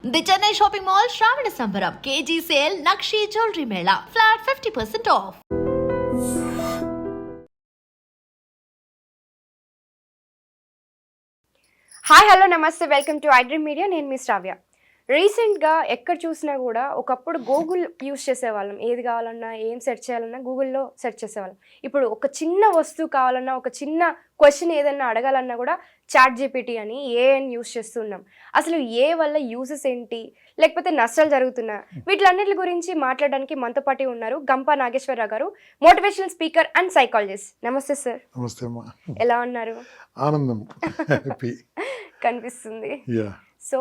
The Chennai Shopping Mall Shravana Sambaram KG Sale Nakshi Jewelry Mela Flat 50% off. Hi hello నమస్తే welcome to iDream media. నేను మీ శ్రావ్య. రీసెంట్గా ఎక్కడ చూసినా కూడా ఒకప్పుడు గూగుల్ యూస్ చేసేవాళ్ళం. ఏది కావాలన్నా ఏం సెర్చ్ చేయాలన్నా గూగుల్లో సెర్చ్ చేసేవాళ్ళం. ఇప్పుడు ఒక చిన్న వస్తువు కావాలన్నా ఒక చిన్న క్వశ్చన్ ఏదన్నా అడగాలన్నా కూడా చాట్ జీపీటీ అని ఏఐని యూస్ చేస్తున్నాం. అసలు ఏ వల్ల యూజెస్ ఏంటి, లేకపోతే నష్టాలు జరుగుతున్నా, వీటిలన్నిటి గురించి మాట్లాడడానికి మనతో పాటు ఉన్నారు గంపా నాగేశ్వరరావు గారు, మోటివేషనల్ స్పీకర్ అండ్ సైకాలజిస్ట్. నమస్తే సార్. నమస్తే అమ్మా. ఎలా ఉన్నారు? ఆనందం, హ్యాపీ కనిపిస్తుంది. యా. సో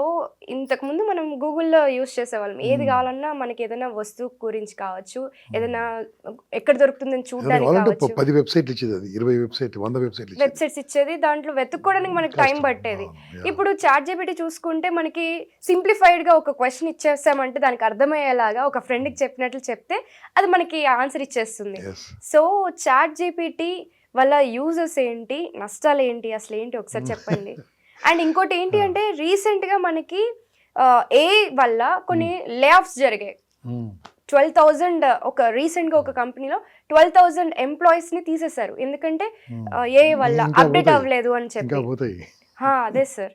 ఇంతకుముందు మనం గూగుల్లో యూస్ చేసేవాళ్ళం. ఏది కావాలన్నా మనకి ఏదైనా వస్తువు గురించి కావచ్చు, ఏదైనా ఎక్కడ దొరుకుతుందని చూడడానికి కావచ్చు, 10 వెబ్సైట్లు ఇచ్చేది, అది 20 వెబ్సైట్లు 100 వెబ్సైట్స్ ఇచ్చేది. దాంట్లో వెతుక్కోవడానికి మనకి టైం పట్టేది. ఇప్పుడు చాట్ జీపీటీ చూసుకుంటే మనకి సింప్లిఫైడ్ గా ఒక క్వశ్చన్ ఇచ్చేసామంటే దానికి అర్థమయ్యేలాగా ఒక ఫ్రెండ్కి చెప్పినట్లు చెప్తే అది మనకి ఆన్సర్ ఇచ్చేస్తుంది. సో చాట్ జీపీటీ వల్ల యూజెస్ ఏంటి, నష్టాలు ఏంటి, అసలు ఏంటి ఒకసారి చెప్పండి. అండ్ ఇంకోటి ఏంటి అంటే రీసెంట్గా మనకి ఏఐ వల్ల కొన్ని లే ఆఫ్స్ జరిగాయి. 12,000 రీసెంట్గా ఒక కంపెనీలో 12,000 ఎంప్లాయీస్ని తీసేశారు. ఎందుకంటే ఏఐ వల్ల అప్డేట్ అవ్వలేదు అని చెప్పి. అదే సార్,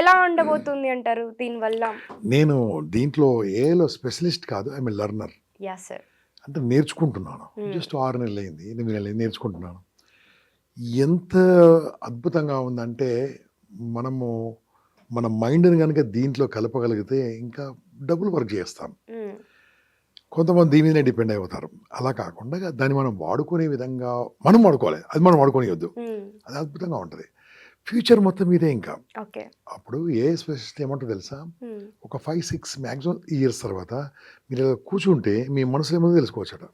ఎలా ఉండబోతుంది అంటారు దీనివల్ల? నేను దీంట్లో ఏఐలో స్పెషలిస్ట్ కాదు, ఐఎమ్ లెర్నర్. Yeah sir. అంటే నేర్చుకుంటున్నాను. జస్ట్ 6 నెలలు అయింది, 8 నెలలు అయింది, నేర్చుకుంటున్నాను. ఎంత అద్భుతంగా ఉందంటే మనము మన మైండ్ని కనుక దీంట్లో కలపగలిగితే ఇంకా డబుల్ వర్క్ చేస్తాం. కొంతమంది దీని మీదనే డిపెండ్ అయిపోతారు. అలా కాకుండా దాన్ని మనం వాడుకునే విధంగా మనం వాడుకోవాలి, అది మనం వాడుకోనివద్దు. అది అద్భుతంగా ఉంటుంది. ఫ్యూచర్ మొత్తం ఇదే. ఇంకా అప్పుడు ఏ స్పెషలిస్ట్ ఏమంటారు తెలుసా, ఒక 5-6 మ్యాక్సిమం ఇయర్స్ తర్వాత మీరు ఇలా కూర్చుంటే మీ మనసులో ఏమో తెలుసుకోవచ్చట.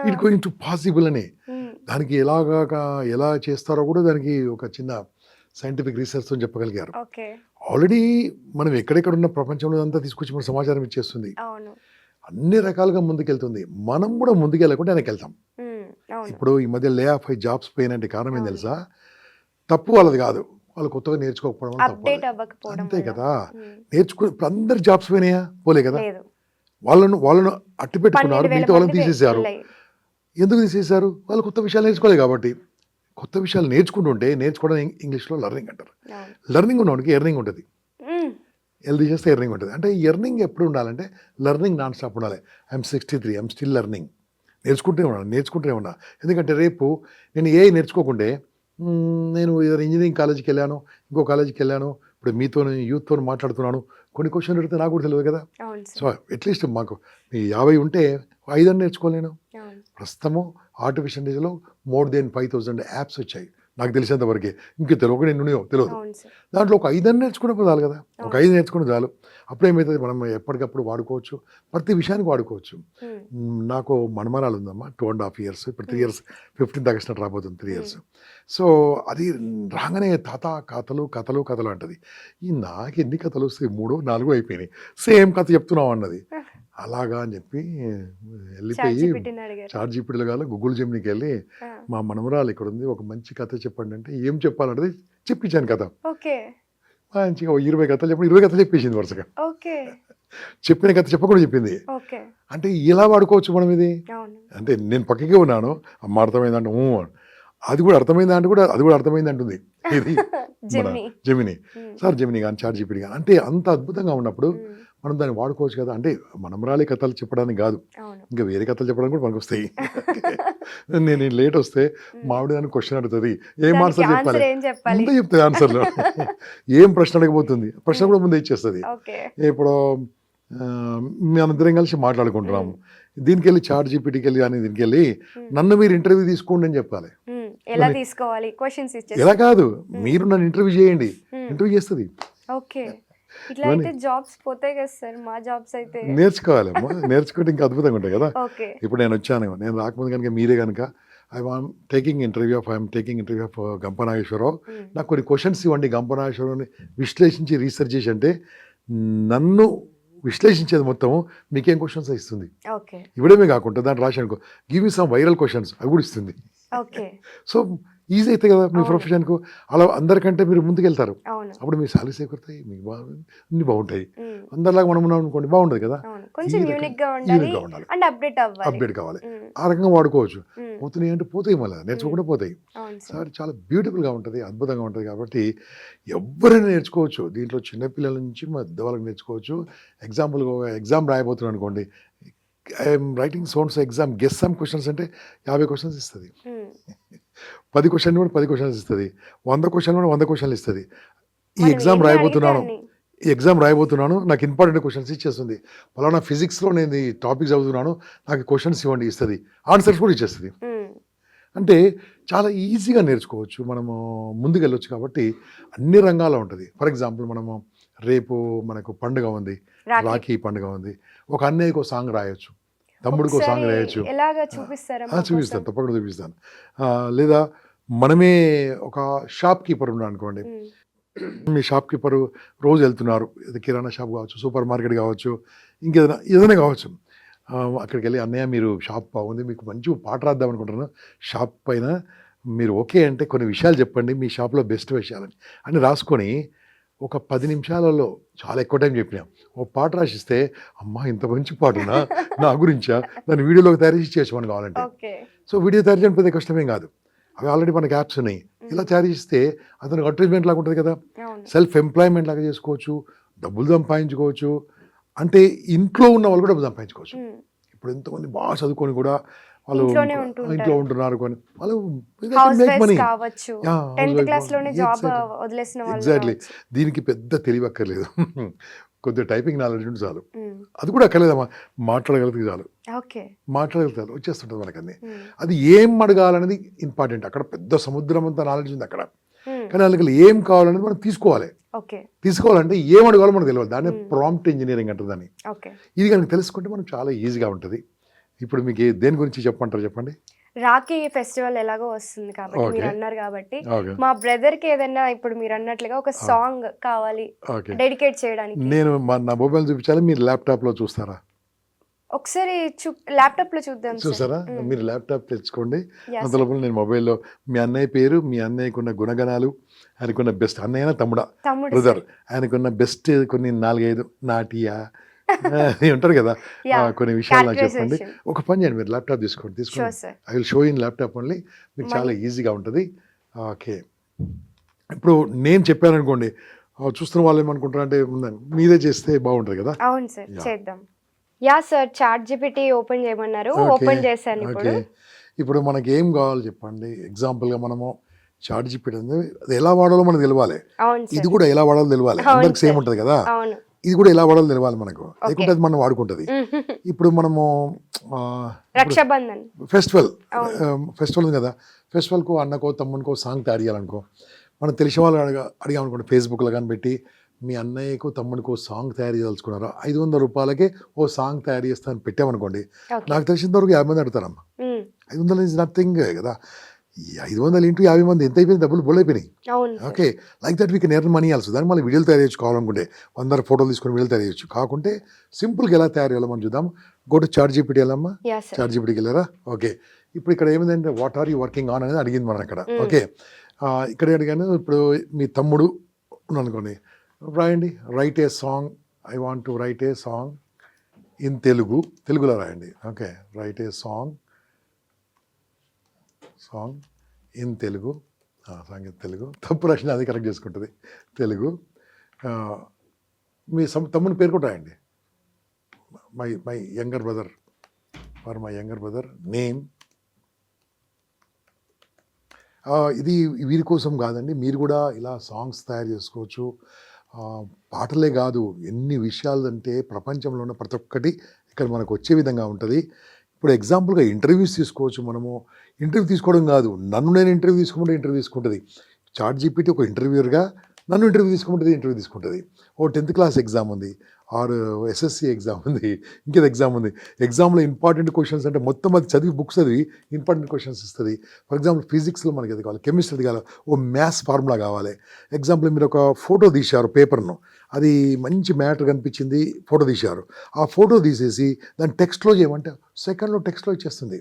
ఇట్ గోయింగ్ టు పాసిబుల్ అని. దానికి ఎలా చేస్తారో కూడా దానికి ఒక చిన్న సైంటిఫిక్ రీసెర్చ్తో చెప్పగలిగారు. ఆల్రెడీ మనం ఎక్కడెక్కడ ఉన్న ప్రపంచంలో అంతా తీసుకొచ్చి మన సమాచారం ఇచ్చేస్తుంది. అన్ని రకాలుగా ముందుకెళ్తుంది. మనం కూడా ముందుకెళ్ళకుండా వెనక్కి వెళ్తాం. ఇప్పుడు ఈ మధ్య లే ఆఫ్ జాబ్స్ పోయినంటే కారణం ఏం తెలుసా, తప్పు వాళ్ళది కాదు, వాళ్ళు కొత్తగా నేర్చుకోకపోవడం తప్పు. అంతే కదా. ఇప్పుడు అందరు జాబ్స్ పోయినాయా? పోలే కదా. వాళ్ళను అట్టు పెట్టుకున్నారు, మిగతా వాళ్ళని తీసేశారు. ఎందుకు తీసేశారు? వాళ్ళు కొత్త విషయాలు నేర్చుకోలేదు కాబట్టి. కొత్త విషయాలు నేర్చుకోవడం ఇంగ్లీష్లో లెర్నింగ్ అంటారు. లెర్నింగ్ ఉన్నవాడికి ఎర్నింగ్ ఉంటుంది. ఎల్ది చేస్తే ఎర్నింగ్ ఉంటుంది. అంటే ఎర్నింగ్ ఎప్పుడు ఉండాలంటే లెర్నింగ్ నాన్ స్టాప్ ఉండాలి. I'm 63, I'm still learning. నేర్చుకుంటూనే ఉన్నా. ఎందుకంటే రేపు నేను ఏ నేర్చుకోకుంటే నేను ఇంజనీరింగ్ కాలేజీకి వెళ్ళాను, ఇంకో కాలేజీకి వెళ్ళాను, ఇప్పుడు మీతో యూత్తో మాట్లాడుతున్నాను, కొన్ని క్వశ్చన్లు అడిగితే నాకు కూడా తెలియదు కదా. సో అట్లీస్ట్ మాకు 50 ఉంటే 5 అని నేర్చుకోలేను. ప్రస్తుతము ఆర్టిఫిషియల్ ఇంటెలిజెన్స్లో మోర్ దెన్ 5,000 యాప్స్ వచ్చాయి నాకు తెలిసినంత వరకే. ఇంక తెలియక నేను తెలియదు. దాంట్లో ఒక 5 అని నేర్చుకునే చాలు కదా. ఒక 5 నేర్చుకునే చాలు. అప్పుడేమవుతుంది, మనం ఎప్పటికప్పుడు వాడుకోవచ్చు, ప్రతి విషయానికి వాడుకోవచ్చు. నాకు మనమరాలు ఉందమ్మా, 2.5 years, ఇప్పుడు 3 years, 15th August రాబోతుంది 3 years. సో అది రాగానే తాత కథలు అంటది. నాకు ఎన్ని కథలు వస్తాయి, 3, 4 అయిపోయినాయి, సేమ్ కథ చెప్తున్నావు అన్నది. అలాగా అని చెప్పి వెళ్ళిపోయి చాట్ జీపీటీలో కాదు గూగుల్ జెమినీకి వెళ్ళి మా మనమరాలు ఇక్కడ ఉంది, ఒక మంచి కథ చెప్పండి అంటే ఏం చెప్పాలంటే చెప్పించాను కథ. మంచిగా 20 కథలు చెప్పండి, 20 కథలు చెప్పేసింది వరుసగా. చెప్పిన కథ చెప్పకుండా చెప్పింది. అంటే ఇలా వాడుకోవచ్చు మనం ఇది. అంటే నేను పక్కకే ఉన్నాను, అమ్మ అర్థమైందంటే అది కూడా అర్థమైందా అంటే కూడా అది కూడా అర్థమైంది అంటుంది. ఇది మన జెమినీ సార్, జెమినీ కానీ చాట్ జీపీటీ కానీ. అంటే అంత అద్భుతంగా ఉన్నప్పుడు మనం దాన్ని వాడుకోవచ్చు కదా. అంటే మనమరాలి కథలు చెప్పడానికి కాదు, ఇంకా వేరే కథలు చెప్పడానికి కూడా మనకు వస్తాయి. నేను లేట్ వస్తే మామిడి దాన్ని క్వశ్చన్ అడుగుతుంది, ఏం ఆన్సర్ చెప్పాలి ముందే చెప్తుంది. ఆన్సర్లో ఏం ప్రశ్న అడగబోతుంది, ప్రశ్న కూడా ముందే ఇచ్చేస్తుంది. ఇప్పుడు మనందరం కలిసి మాట్లాడుకుంటున్నాము, దీనికి వెళ్ళి చాట్ జీపీటీకి వెళ్ళి కానీ దీనికి వెళ్ళి నన్ను మీరు ఇంటర్వ్యూ తీసుకోండి అని చెప్పాలి. ఎలా తీసుకోవాలి? క్వశ్చన్స్ ఎలా కాదు, మీరు నన్ను ఇంటర్వ్యూ చేయండి, ఇంటర్వ్యూ చేస్తుంది. జాబ్స్ పోతాయి కదా సార్, మా జాబ్స్ అయితే నేర్చుకోవాలి. నేర్చుకుంటే ఇంకా అద్భుతంగా ఉంటాయి కదా. ఇప్పుడు నేను వచ్చాను, నేను రాకముందు కనుక మీరే కనుక I'm taking interview of Gampa Nageswararao, నాకు కొన్ని క్వశ్చన్స్ ఇవ్వండి, గంపా నాగేశ్వరరావుని విశ్లేషించి రీసెర్చ్ చేసి అంటే నన్ను విశ్లేషించేది మొత్తం మీకేం క్వశ్చన్స్ ఇస్తుంది. ఇవ్వడమే కాకుండా దాన్ని రాసి అనుకో, give me some viral questions, అవి కూడా ఇస్తుంది. సో ఈజీ అవుతాయి కదా మీ అవును. ప్రొఫెషన్కు. అలా అందరికంటే మీరు ముందుకెళ్తారు. అవును. అప్పుడు మీ సాలరీస్ ఎక్కుతాయి, మీకు అన్ని బాగుంటాయి. ఉమ్, అందరిలాగా మనం ఉన్నాం అనుకోండి బాగుండదు కదా. అవును. ఈ కొంచెం రకంగా యూనిక్ గా యూనిక్గా ఉండాలి ఉండాలి, అండ్ అప్డేట్ అవ్వాలి. అప్డేట్ కావాలి. ఉమ్, ఆ రకంగా వాడుకోవచ్చు. ఉమ్, పోతున్నాయి అంటే పోతాయి, మళ్ళీ నేర్చుకోకుండా పోతాయి. అవును సార్. సార్ చాలా బ్యూటిఫుల్గా ఉంటుంది, అద్భుతంగా ఉంటుంది. కాబట్టి ఎవరైనా నేర్చుకోవచ్చు దీంట్లో, చిన్నపిల్లల నుంచి పెద్దవాళ్ళకి నేర్చుకోవచ్చు. ఎగ్జాంపుల్ ఎగ్జామ్ రాయబోతున్నాను అనుకోండి, I'm writing sons exam, guess some questions అంటే 50 క్వశ్చన్స్ ఇస్తుంది. ఉమ్, 10 క్వశ్చన్ కూడా 10 క్వశ్చన్స్ ఇస్తుంది. 100 క్వశ్చన్ కూడా 100 క్వశ్చన్లు ఇస్తుంది. ఈ మనం ఎగ్జామ్ ఎన్ని అడిగితే రాయబోతున్నాను, అన్ని. ఈ ఎగ్జామ్ రాయబోతున్నాను, నాకు ఇంపార్టెంట్ క్వశ్చన్స్ ఇచ్చేస్తుంది. ఫలానా ఫిజిక్స్లో నేను ఈ టాపిక్ చదువుతున్నాను, నాకు క్వశ్చన్స్ ఇవ్వండి ఇస్తుంది, ఆన్సర్స్ కూడా ఇచ్చేస్తుంది. ఉమ్, అంటే చాలా ఈజీగా నేర్చుకోవచ్చు, మనము ముందుకెళ్ళొచ్చు. కాబట్టి అన్ని రంగాల్లో ఉంటుంది. ఫర్ ఎగ్జాంపుల్ మనము రేపు మనకు పండుగ ఉంది, రాఖీ. రాఖీ పండుగ ఉంది, ఒక అన్నయ్యకు ఒక సాంగ్ రాయొచ్చు, తమ్ముడికి ఒక సాంగ్ ఒకసారి రాయొచ్చు. ఎలాగా చూపిస్తారా మా చూపిస్తాను, కోసం? తప్పకుండా చూపిస్తాను. లేదా మనమే ఒక షాప్ కీపర్ ఉన్నాడు అనుకోండి, ఉమ్, మీ షాప్ కీపరు రోజు వెళ్తున్నారు, ఇది కిరాణా షాప్ కావచ్చు, సూపర్ మార్కెట్ కావచ్చు, ఇంకేదైనా ఏదైనా కావచ్చు. అక్కడికి వెళ్ళి అన్నయ్య మీరు షాప్ బాగుంది, మీకు మంచి పాట రాద్దాం అనుకుంటున్నాను, షాప్ పైన మీరు ఓకే అంటే కొన్ని విషయాలు చెప్పండి, మీ షాప్లో బెస్ట్ విషయాలని అని రాసుకొని ఒక 10 నిమిషాలలో, చాలా ఎక్కువ టైం చెప్పినాం, ఒక పాట రాసిస్తే, అమ్మా ఇంత మంచి పాటనా నా గురించా, దాన్ని వీడియోలోకి తయారు చేసి చేసుకోమని కావాలంటే. ఓకే. సో వీడియో తయారు చేయడం పెద్ద కష్టమేం కాదు, అవి ఆల్రెడీ మనకి యాప్స్ ఉన్నాయి. ఇలా తయారు చేస్తే అతనికి అడ్వర్టైజ్మెంట్ లాగా ఉంటుంది కదా, అవును. సెల్ఫ్ ఎంప్లాయ్మెంట్ లాగా చేసుకోవచ్చు, డబ్బులు సంపాదించుకోవచ్చు. అంటే ఇంట్లో ఉన్న వాళ్ళు కూడా డబ్బులు సంపాదించుకోవచ్చు. ఉమ్, ఇప్పుడు ఎంతోమంది బాగా చదువుకొని కూడా వాళ్ళు ఇంట్లోనే ఉంటుంటారు. ఇంట్లో ఉంటున్నారు కొని, వాళ్ళు హౌస్ మేక్ వైఫ్స్ మనీ. కావచ్చు, Yeah, house 10th wife class లోనే జాబ్ exactly. వదిలేసిన వాళ్ళు ఎగ్జాక్ట్లీ. కావచ్చు. దీనికి పెద్ద తెలివక్కర్లేదు, కొద్దిగా టైపింగ్ నాలెడ్జ్ ఉంటే చాలు. ఉమ్, అది కూడా అక్కర్లేదమ్మా, మాట్లాడగలిగితే చాలు, ఓకే. మాట్లాడగలుగుతారు, వచ్చేస్తుంటుంది మనకు అన్ని. ఉమ్, అది ఏం అడగాలనేది ఇంపార్టెంట్. అక్కడ పెద్ద సముద్రం అంతా నాలెడ్జ్ ఉంది అక్కడ, ఉమ్, కానీ వాళ్ళకి ఏం కావాలనేది మనం తీసుకోవాలి. ఓకే. తీసుకోవాలంటే ఏం అడగాలో మనకు తెలియదు, దాన్ని ప్రాంప్ట్ ఇంజనీరింగ్ అంటుందని. ఓకే. ఇది కనుక తెలుసుకుంటే మనకు చాలా ఈజీగా ఉంటుంది. ఇప్పుడు మీకు దేని గురించి చెప్పమంటారు చెప్పండి. రాఖీ ఫెస్టివల్ ఎలాగో వస్తుంది కాబట్టి Okay. మీరు అన్నారు కాబట్టి ఓకే మా బ్రదర్ కి ఏదైనా ఇప్పుడు మీరు అన్నట్లుగా ఒక సాంగ్ కావాలి ఓకే డెడికేట్ చేయడానికి, నేను నా మొబైల్ చూపించాలి, మీరు ల్యాప్టాప్లో చూస్తారా? ఒకసారి ల్యాప్టాప్ లో చూద్దాం సార్. చూసారా? మీరు ల్యాప్టాప్ తెచ్చుకోండి, Yes, అంతలోపల నేను మొబైల్లో మీ అన్నయ్య పేరు, మీ అన్నయ్యకున్న గుణగణాలు, ఆయనకున్న బెస్ట్, అన్నయ్యనా తమ్ముడా తమ్ముడు బ్రదర్, ఆయనకున్న బెస్ట్ కొన్ని 4-5 నాటియా ఉంటారు కదా, Yeah, కొన్ని విషయాలు నాకు చెప్పండి. characterization. ఒక పని చేయండి, మీరు ల్యాప్టాప్ తీసుకోండి. Sure, sir. I will show in laptop only, మీకు చాలా ఈజీగా ఉంటుంది. ఓకే, ఇప్పుడు నేను చెప్పాను అనుకోండి, చూస్తున్న వాళ్ళు ఏమనుకుంటారు అంటే మీరే చేస్తే బాగుంటుంది కదా. అవును సార్, Yeah. చేద్దాం. Yeah sir, chat GPT open చేయమన్నారు, Okay, ఓపెన్ చేశాను ఇప్పుడు. ఓకే. ఇప్పుడు మనకి ఏం కావాలి చెప్పండి. ఎగ్జాంపుల్గా మనము చాట్ జీపీటీ ఉంది, అది ఎలా వాడాలో మనకు తెలియాలి, అవును ఇది సార్, కూడా ఎలా వాడాలో తెలియాలి. అవును అందరికి సేమ్ సార్. ఉంటుంది కదా, అవును. ఇది కూడా ఎలా వాడాలో తెలియాలి మనకు, లేకుంటే అది మనం వాడుకుంటుంది. ఇప్పుడు మనము రక్షాబంధన్ ఫెస్టివల్ అవును. ఫెస్టివల్ ఉంది కదా, ఫెస్టివల్కు అన్నకో తమ్మునికో సాంగ్ తయారు చేయాలనుకో, మనం తెలిసిన వాళ్ళు అడిగామనుకోండి, ఫేస్బుక్లో కానీ పెట్టి మీ అన్నయ్యకు తమ్మునికో సాంగ్ తయారు చేయదలుచుకున్నారా, 500 రూపాయలకే ఓ సాంగ్ తయారు చేస్తాను పెట్టామనుకోండి, Okay. నాకు తెలిసినంత వరకు 50 మంది అడుగుతారమ్మా. ఉమ్, 500 ఈజ్ నథింగ్ కదా, ఈ 500 ఇంటూ 50 మంది ఎంత అయిపోయింది, డబ్బులు బోల్ అయిపోయినాయి. అవును sir. Okay, like that we can earn money also. దాన్ని మళ్ళీ వీడియోలు తయారు చేయొచ్చు కావాలనుకుంటే, 100 ఫోటోలు తీసుకొని వీడియోలు తయారు చేయొచ్చు. కాకుంటే సింపుల్గా ఎలా తయారు చేయాలో మనం చూద్దాం. గో టు చాట్ జీపీటీ వెళ్ళమ్మా, యా సార్. చాట్ జీపీటీకి వెళ్ళారా? ఓకే, ఇప్పుడు ఇక్కడ ఏమైందంటే what are you working on అనేది అడిగింది మనం అక్కడ. ఓకే, ఇక్కడ అడిగాను, ఇప్పుడు మీ తమ్ముడు ఉన్నాను అనుకోండి, రాయండి, right A song, I want to right A song in Telugu, తెలుగులో రాయండి. Okay, right A song in Telugu, song in Telugu, తప్పు రచన అది కరెక్ట్ చేసుకుంటుంది, తెలుగు. మీ తమ్ముని పేరు కూడా రాయండి, my younger brother, for my younger brother name. ఇది వీరి కోసం కాదండి, మీరు కూడా ఇలా సాంగ్స్ తయారు చేసుకోవచ్చు. పాటలే కాదు, ఎన్ని విషయాలు అంటే ప్రపంచంలో ఉన్న ప్రతి ఒక్కటి ఇక్కడ మనకు వచ్చే విధంగా ఉంటుంది. ఇప్పుడు ఎగ్జాంపుల్గా ఇంటర్వ్యూస్ తీసుకోవచ్చు. మనము ఇంటర్వ్యూ తీసుకోవడం కాదు, నన్ను నేను ఇంటర్వ్యూ తీసుకుంటుంది. చాట్ జీపీటీ ఒక ఇంటర్వ్యూర్గా నన్ను ఇంటర్వ్యూ తీసుకుంటుంది. ఓ 10th క్లాస్ ఎగ్జామ్ ఉంది, ఆర్ ఎస్ఎస్సి ఎగ్జామ్ ఉంది, ఇంకేది ఎగ్జామ్ ఉంది. ఎగ్జామ్లో ఇంపార్టెంట్ క్వశ్చన్స్ అంటే మొత్తం అది చదివి బుక్స్ చదివి ఇంపార్టెంట్ క్వశ్చన్స్ ఇస్తుంది. ఫర్ ఎగ్జాంపుల్ ఫిజిక్స్లో మనకి అది కావాలి, కెమిస్ట్రీ కావాలి, ఓ మ్యాథ్స్ ఫార్ములా కావాలి. ఎగ్జాంపుల్ మీరు ఒక ఫోటో తీశారు పేపర్ను, అది మంచి మ్యాటర్ కనిపించింది, ఫోటో తీశారు. ఆ ఫోటో తీసేసి దాన్ని టెక్స్ట్లో చేయమంటే సెకండ్లో టెక్స్ట్లో ఇచ్చేస్తుంది.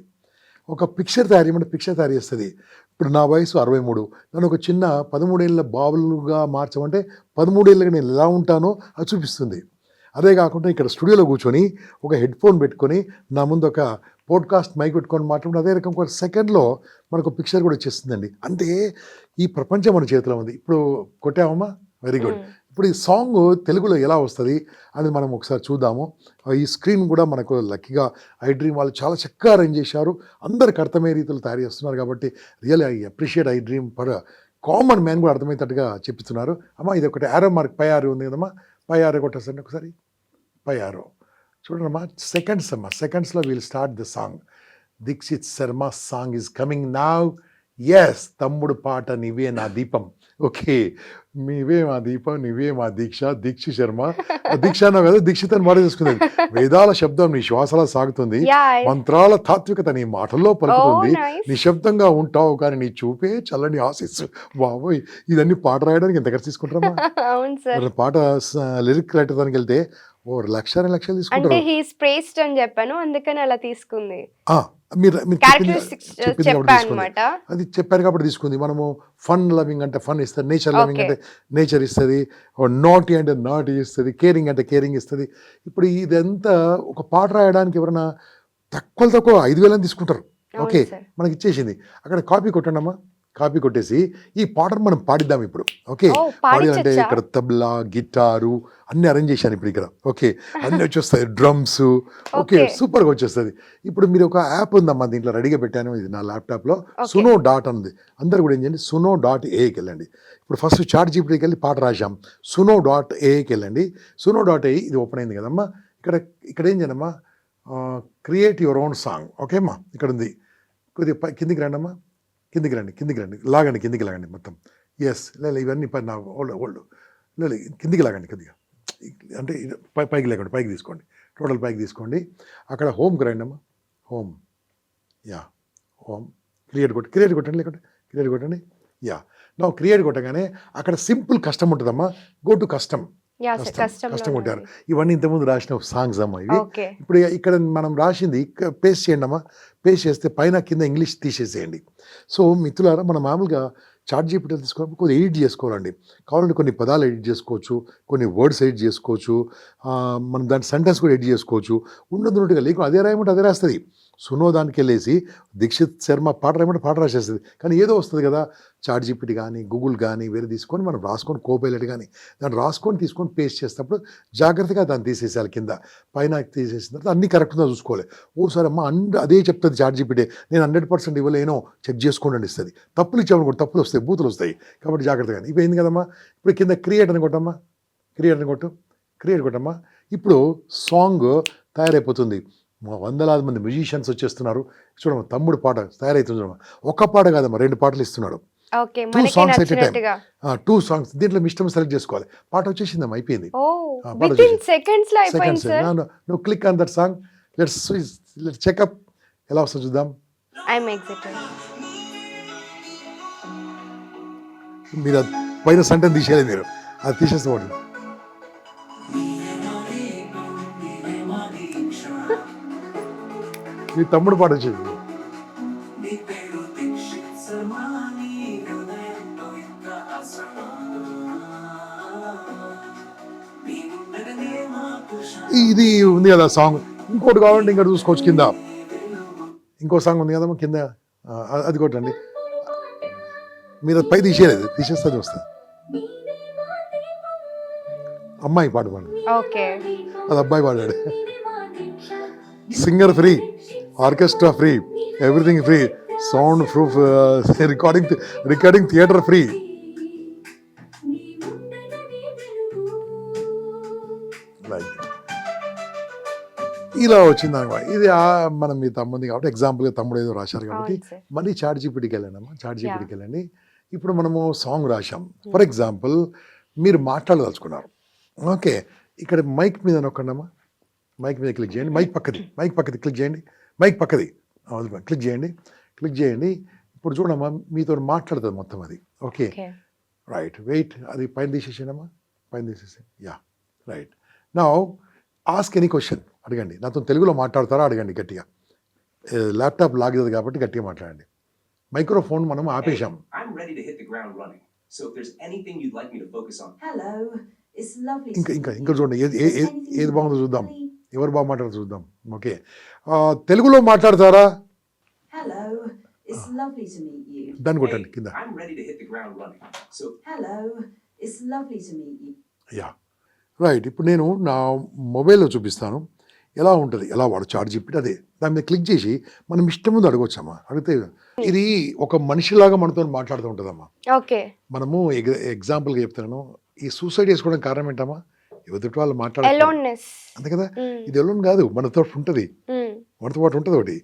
ఒక పిక్చర్ తయారు చేయమంటే పిక్చర్ తయారు చేస్తుంది. ఇప్పుడు నా వయసు 63. నన్ను ఒక చిన్న 13 ఏళ్ళ బాబులుగా మార్చమంటే 13 ఏళ్ళకి నేను ఎలా ఉంటానో అది చూపిస్తుంది. అదే కాకుండా ఇక్కడ స్టూడియోలో కూర్చొని ఒక హెడ్ ఫోన్ పెట్టుకొని నా ముందు ఒక పోడ్కాస్ట్ మైక్ పెట్టుకొని మాట్లాడుకుంటే అదే రకం ఒక సెకండ్లో మనకు పిక్చర్ కూడా వచ్చేస్తుందండి. అంటే ఈ ప్రపంచం మన చేతిలో ఉంది. ఇప్పుడు కొట్టామమ్మా, వెరీ గుడ్. ఇప్పుడు ఈ సాంగ్ తెలుగులో ఎలా వస్తుంది అనేది మనం ఒకసారి చూద్దాము. ఈ స్క్రీన్ కూడా మనకు లక్కీగా ఐ డ్రీమ్ వాళ్ళు చాలా చక్కగా అరేంజ్ చేశారు. అందరికి అర్థమయ్యే రీతిలో తయారు చేస్తున్నారు కాబట్టి really I appreciate I dream for common man కూడా అర్థమయ్యేటట్టుగా చెప్తున్నారు. అమ్మ ఇది ఒకటి యారో మార్క్, పై ఆరో ఉంది కదమ్మా, పై ఆరో కొట్టేసండి ఒకసారి, పై ఆరో చూడండి అమ్మా. సెకండ్స్ అమ్మా, సెకండ్స్లో will start the song. Dikshit Sharma song is coming now. Yes, తమ్ముడు పాట నీవే నా దీపం. ఓకే, నీవే మా దీపం, నీవే మా దీక్ష, దీక్షి శర్మ. దీక్ష అన్నావు కదా, దీక్షిత్ అని మాట చేసుకుంది. వేదాల శబ్దం నీ శ్వాసలా సాగుతుంది, మంత్రాల తాత్వికత నీ మాటల్లో పలుకుతుంది, నిశ్శబ్దంగా ఉంటావు కానీ నీ చూపే చల్లని ఆశిస్సు. బాబోయ్, ఇదన్నీ పాట రాయడానికి ఎంత ఖర్చు తీసుకుంటారమ్మా? పాట లిరిక్ రాయడానికి వెళ్తే ఓ లక్షలు తీసుకుంటారు. అని చెప్పాను, అందుకని అలా తీసుకుంది. మీరు అది చెప్పారు కాబట్టి తీసుకుంది. మనము ఫన్ లవింగ్ అంటే ఫన్ ఇస్తుంది, నేచర్ లవింగ్ అంటే నేచర్ ఇస్తుంది, నాటీ అంటే నాటీ ఇస్తుంది, కేరింగ్ అంటే కేరింగ్ ఇస్తుంది. ఇప్పుడు ఇదంతా ఒక పాట రాయడానికి ఎవరైనా తక్కువ 5,000 అని తీసుకుంటారు. ఓకే, మనకి ఇచ్చేసింది. అక్కడ కాపీ కొట్టండి అమ్మా, కాపీ కొట్టేసి ఈ పాటను మనం పాడిద్దాం ఇప్పుడు. ఓకే, పాడాలంటే ఇక్కడ తబలా, గిటారు అన్ని అరేంజ్ చేశాను ఇప్పుడు ఇక్కడ. ఓకే, అన్నీ వచ్చేస్తాయి, డ్రమ్స్. ఓకే, సూపర్గా వచ్చేస్తుంది. ఇప్పుడు మీరు ఒక యాప్ ఉందమ్మా, దీంట్లో రెడీగా పెట్టాను, ఇది నా ల్యాప్టాప్లో, సునో డాట్ ఉంది. అందరు కూడా ఏం చేయండి, suno.ai వెళ్ళండి. ఇప్పుడు ఫస్ట్ చాట్ జీపీటీకి వెళ్ళి పాట రాశాం, suno.ai వెళ్ళండి. suno.ai ఇది ఓపెన్ అయింది కదమ్మా. ఇక్కడ ఏం చేయనమ్మా, create your own song. Okay అమ్మా, ఇక్కడ ఉంది. కొద్దిగా కిందికి రండి అమ్మా, కిందికి రండి, లాగండి, కిందికి లాగండి మొత్తం. ఎస్, లేదు ఇవన్నీ నా ఓల్డ్ లేదు, కిందికి లాగండి కొద్దిగా, అంటే పైకి లేకండి, పైకి తీసుకోండి, టోటల్ పైకి తీసుకోండి. అక్కడ హోమ్కి రండి అమ్మా, హోమ్, యా, హోమ్, క్రియేట్ కొట్టండి, లేకుంటే క్రియేట్ కొట్టండి. యా, నా క్రియేట్ కొట్టగానే అక్కడ సింపుల్ కస్టమ్ ఉంటుందమ్మా, గో టు కస్టమ్ కొట్టారు. ఇవన్నీ ఇంతకుముందు రాసిన సాంగ్స్ అమ్మా ఇవి. ఇప్పుడు ఇక్కడ మనం రాసింది పేస్ట్ చేయండి అమ్మా, పేస్ట్ చేస్తే పైన కింద ఇంగ్లీష్ తీసేసేయండి. సో మిత్రులారా, మనం మామూలుగా చాట్ జీపీటీ తీసుకోవాలి, కొద్దిగా ఎడిట్ చేసుకోవాలండి. కావాలంటే కొన్ని పదాలు ఎడిట్ చేసుకోవచ్చు, కొన్ని వర్డ్స్ ఎడిట్ చేసుకోవచ్చు, మనం దాని సెంటెన్స్ కూడా ఎడిట్ చేసుకోవచ్చు. ఉన్నట్టుగా లేకుండా అదే రాయమంటే అదే రాస్తుంది. సునో దానికి వెళ్ళేసి దీక్షిత్ శర్మ పాట రాయమంటే పాట రాసేస్తుంది. కానీ ఏదో వస్తుంది కదా, చాట్ జీపీటీ కానీ గూగుల్ కానీ వేరే తీసుకొని మనం రాసుకొని, కోపైలట్ కానీ దాన్ని రాసుకొని తీసుకొని పేస్ట్ చేసేటప్పుడు జాగ్రత్తగా దాన్ని తీసేసేయాలి. కింద పైన తీసేసిన తర్వాత అన్నీ కరెక్ట్గా చూసుకోవాలి. ఓసారి అమ్మ అదే చెప్తుంది చాట్ జీపీటీ, నేను 100% ఇవ్వలేనో చెక్ చేసుకోండి అని ఇస్తుంది. తప్పులు ఇచ్చామని కూడా తప్పులు వస్తాయి, బూతులు వస్తాయి. కాబట్టి జాగ్రత్తగా. ఇప్పుడు ఏంది కదమ్మా, ఇప్పుడు కింద క్రియేట్ అని కొట్టమ్మా, క్రియేట్ కొట్టమ్మా. ఇప్పుడు సాంగ్ తయారైపోతుంది. వందలాది మంది మ్యూజిషియన్స్ వచ్చేస్తున్నారు. చూడమ్మా, తమ్ముడు పాట తయారైతుంది. చూడమ్మా, ఒక్క పాట కాదమ్మా, 2 పాటలు ఇస్తున్నాడు. 2 songs at a time. 2 songs. దీంట్లో మీ ఇష్టం సెలెక్ట్ చేసుకోవాలి. పాట వచ్చేసిందమ్మా, అయిపోయింది. నువ్వు click on that song. Let's checkup ఎలా వస్తుందో చూద్దాం. మీరు పైన సెంటెన్స్ తీసేయాలి, మీరు అది తీసేసుకోండి. మీ తమ్ముడు పాట వచ్చింది. ఇది ఉంది కదా సాంగ్. ఇంకోటి కావాలంటే ఇంకా చూసుకోవచ్చు, కింద ఇంకో సాంగ్ ఉంది కదమ్మా కింద, అది కొట్టండి. మీరు పై తీసేయలేదు, తీసేస్తుంది వస్తుంది. అమ్మాయి పాట పాడు, అది అబ్బాయి పాడాడు. Singer free, orchestra free, everything free, sound proof, recording theatre free. ఇలా వచ్చింది అనమాట. ఇది మనం మీ తమ్ముంది కాబట్టి ఎగ్జాంపుల్గా తమ్ముడు ఏదో రాశారు కాబట్టి మళ్ళీ చాట్ జీపీటీకి వెళ్ళానమ్మా, చాట్ జీపీటీకి వెళ్ళండి. ఇప్పుడు మనము సాంగ్ రాశాం. ఫర్ ఎగ్జాంపుల్ మీరు మాట్లాడదలుచుకున్నారు. ఓకే, ఇక్కడ మైక్ మీద నొక్కండమ్మా, మైక్ మీద క్లిక్ చేయండి. మైక్ పక్కది క్లిక్ చేయండి, మైక్ పక్కది క్లిక్ చేయండి. ఇప్పుడు చూడమ్మా, మీతో మాట్లాడుతుంది మొత్తం అది. ఓకే, రైట్, వెయిట్, అది పైన తీసేసానమ్మా, పైన తీసేసాను. Yeah, right. Now ask any question, అడగండి. నాతో తెలుగులో మాట్లాడతారా అడగండి గట్టిగా. ల్యాప్టాప్ లాగదు కాబట్టి గట్టిగా మైక్రోఫోన్ మనం ఆపేశాం. I'm ready to hit the ground running. So if there's anything you'd like me to focus on. Hello, it's lovely. ఇంకా to ఇంకా meet ఇంకా you. చూడండి Is there anything ఏది you'd బాగుందో like చూద్దాం, to leave? ఎవరు బాగా మాట్లాడారు చూద్దాం. ఓకే, తెలుగులో మాట్లాడతారా? Hello, it's lovely to meet you. దాన్ని కొట్టండి కింద. I'm ready to hit the ground running. So Hello, it's lovely to meet you. Yeah right. ఇప్పుడు నేను నా మొబైల్లో చూపిస్తాను ఎలా ఉంటుంది, ఎలా వాడు చాట్ చెప్పి అదే దాని మీద క్లిక్ చేసి మనం ఇష్టం ముందు అడగొచ్చమ్మా. అడిగితే ఇది ఒక మనిషిలాగా మనతో మాట్లాడుతూ ఉంటుందమ్మా. ఓకే. మనము ఎగ్జాంపుల్గా చెప్తున్నాను, ఈ సూసైడ్ చేసుకోవడానికి కారణం ఏంటమ్మా? ఎదుటి వాళ్ళు మాట్లాడాలి అలోన్నెస్. అంతే కదా. ఇది ఎలోన్ కాదు, మనతో ఉంటుంది, మనతో పాటు ఉంటుంది ఒకటి.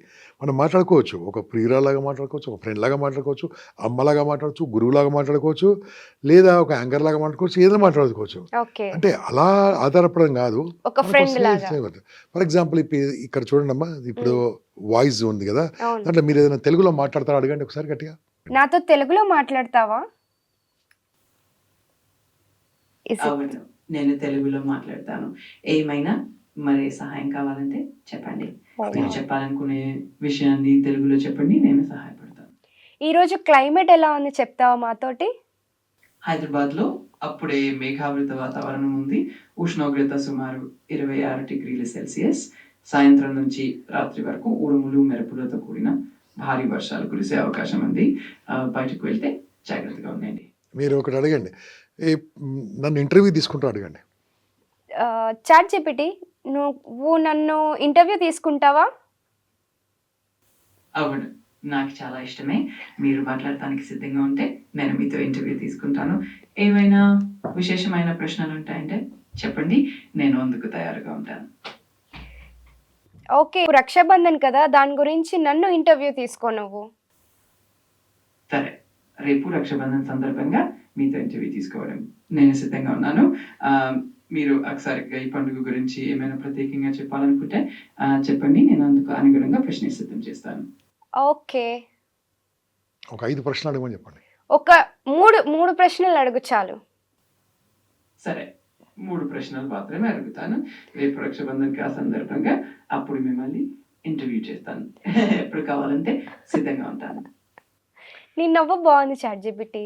మనం మాట్లాడుకోవచ్చు, ఒక ప్రియురాలాగా మాట్లాడుకోవచ్చు, ఒక ఫ్రెండ్ లాగా మాట్లాడుకోవచ్చు, అమ్మలాగా మాట్లాడచ్చు, గురువులాగా మాట్లాడుకోవచ్చు, లేదా ఒక యాంకర్ లాగా మాట్లాడుకోవచ్చు, ఏదైనా మాట్లాడుకోవచ్చు. ఓకే. అంటే అలా ఆధారపడడం కాదు, ఒక ఫ్రెండ్ లాగా. ఫర్ ఎగ్జాంపుల్ ఇక్కడ చూడండి అమ్మా, ఇప్పుడు వాయిస్ ఉంది కదా, అవును. దాంట్లో మీరు ఏదైనా తెలుగులో మాట్లాడతారా అడగండి ఒకసారి గట్టిగా. నాతో తెలుగులో మాట్లాడతావా? అవును, నేను తెలుగులో మాట్లాడతాను. ఏమైనా మరి సహాయం కావాలంటే చెప్పండి. మీరు చెప్పాలనుకునే విషయాన్ని తెలుగులో చెప్పండి, నేను సహాయపడతాను. ఈరోజు క్లైమేట్ ఎలా ఉంది చెప్తావా మాతోటి? హైదరాబాద్లో అప్పుడే మేఘావృత వాతావరణం ఉంది. ఉష్ణోగ్రత సుమారు 26 డిగ్రీల సెల్సియస్. సాయంత్రం నుంచి రాత్రి వరకు ఉరుములు మెరుపులతో కూడిన భారీ వర్షాలు కురిసే అవకాశం ఉంది. బయటకు వెళ్తే జాగ్రత్తగా ఉండండి. మీరు ఒకటి అడగండి, నన్ను ఇంటర్వ్యూ తీసుకుంటూ అడగండి. చాట్ జీపీటీ, నువ్వు నన్ను ఇంటర్వ్యూ తీసుకుంటావా? అవును, నాకు చాలా ఇష్టమే. మీరు మాట్లాడటానికి సిద్ధంగా ఉంటే నేను మీతో ఇంటర్వ్యూ తీసుకుంటాను. ఏమైనా విశేషమైన ప్రశ్నలు ఉంటాయంటే చెప్పండి, నేను అందుకు తయారుగా ఉంటాను. ఓకే, రక్షాబంధన్ కదా, దాని గురించి నన్ను ఇంటర్వ్యూ తీసుకో నువ్వు. సరే, రేపు రక్షాబంధన్ సందర్భంగా మీతో ఇంటర్వ్యూ తీసుకోవడం నేను సిద్ధంగా ఉన్నాను. మీరు ఒకసారి ఈ పండుగ గురించి ఏమైనా ప్రత్యేకంగా చెప్పాలనుకుంటే చెప్పండి, నేను అందుకు అనుగుణంగా ప్రశ్న సిద్ధం చేస్తాను. ఓకే, ఒక 5 ప్రశ్నలు అడగమని చెప్పండి. ఒక మూడు ప్రశ్నలు అడుగు చాలు. సరే, 3 ప్రశ్నలు మాత్రమే అడుగుతాను. రేపు రక్షాబంధన్ ఆ సందర్భంగా అప్పుడు మిమ్మల్ని ఇంటర్వ్యూ చేస్తాను. ఎప్పుడు కావాలంటే సిద్ధంగా ఉంటాను. నీ నవ్వు బాగుంది చాట్ జీపీటీ.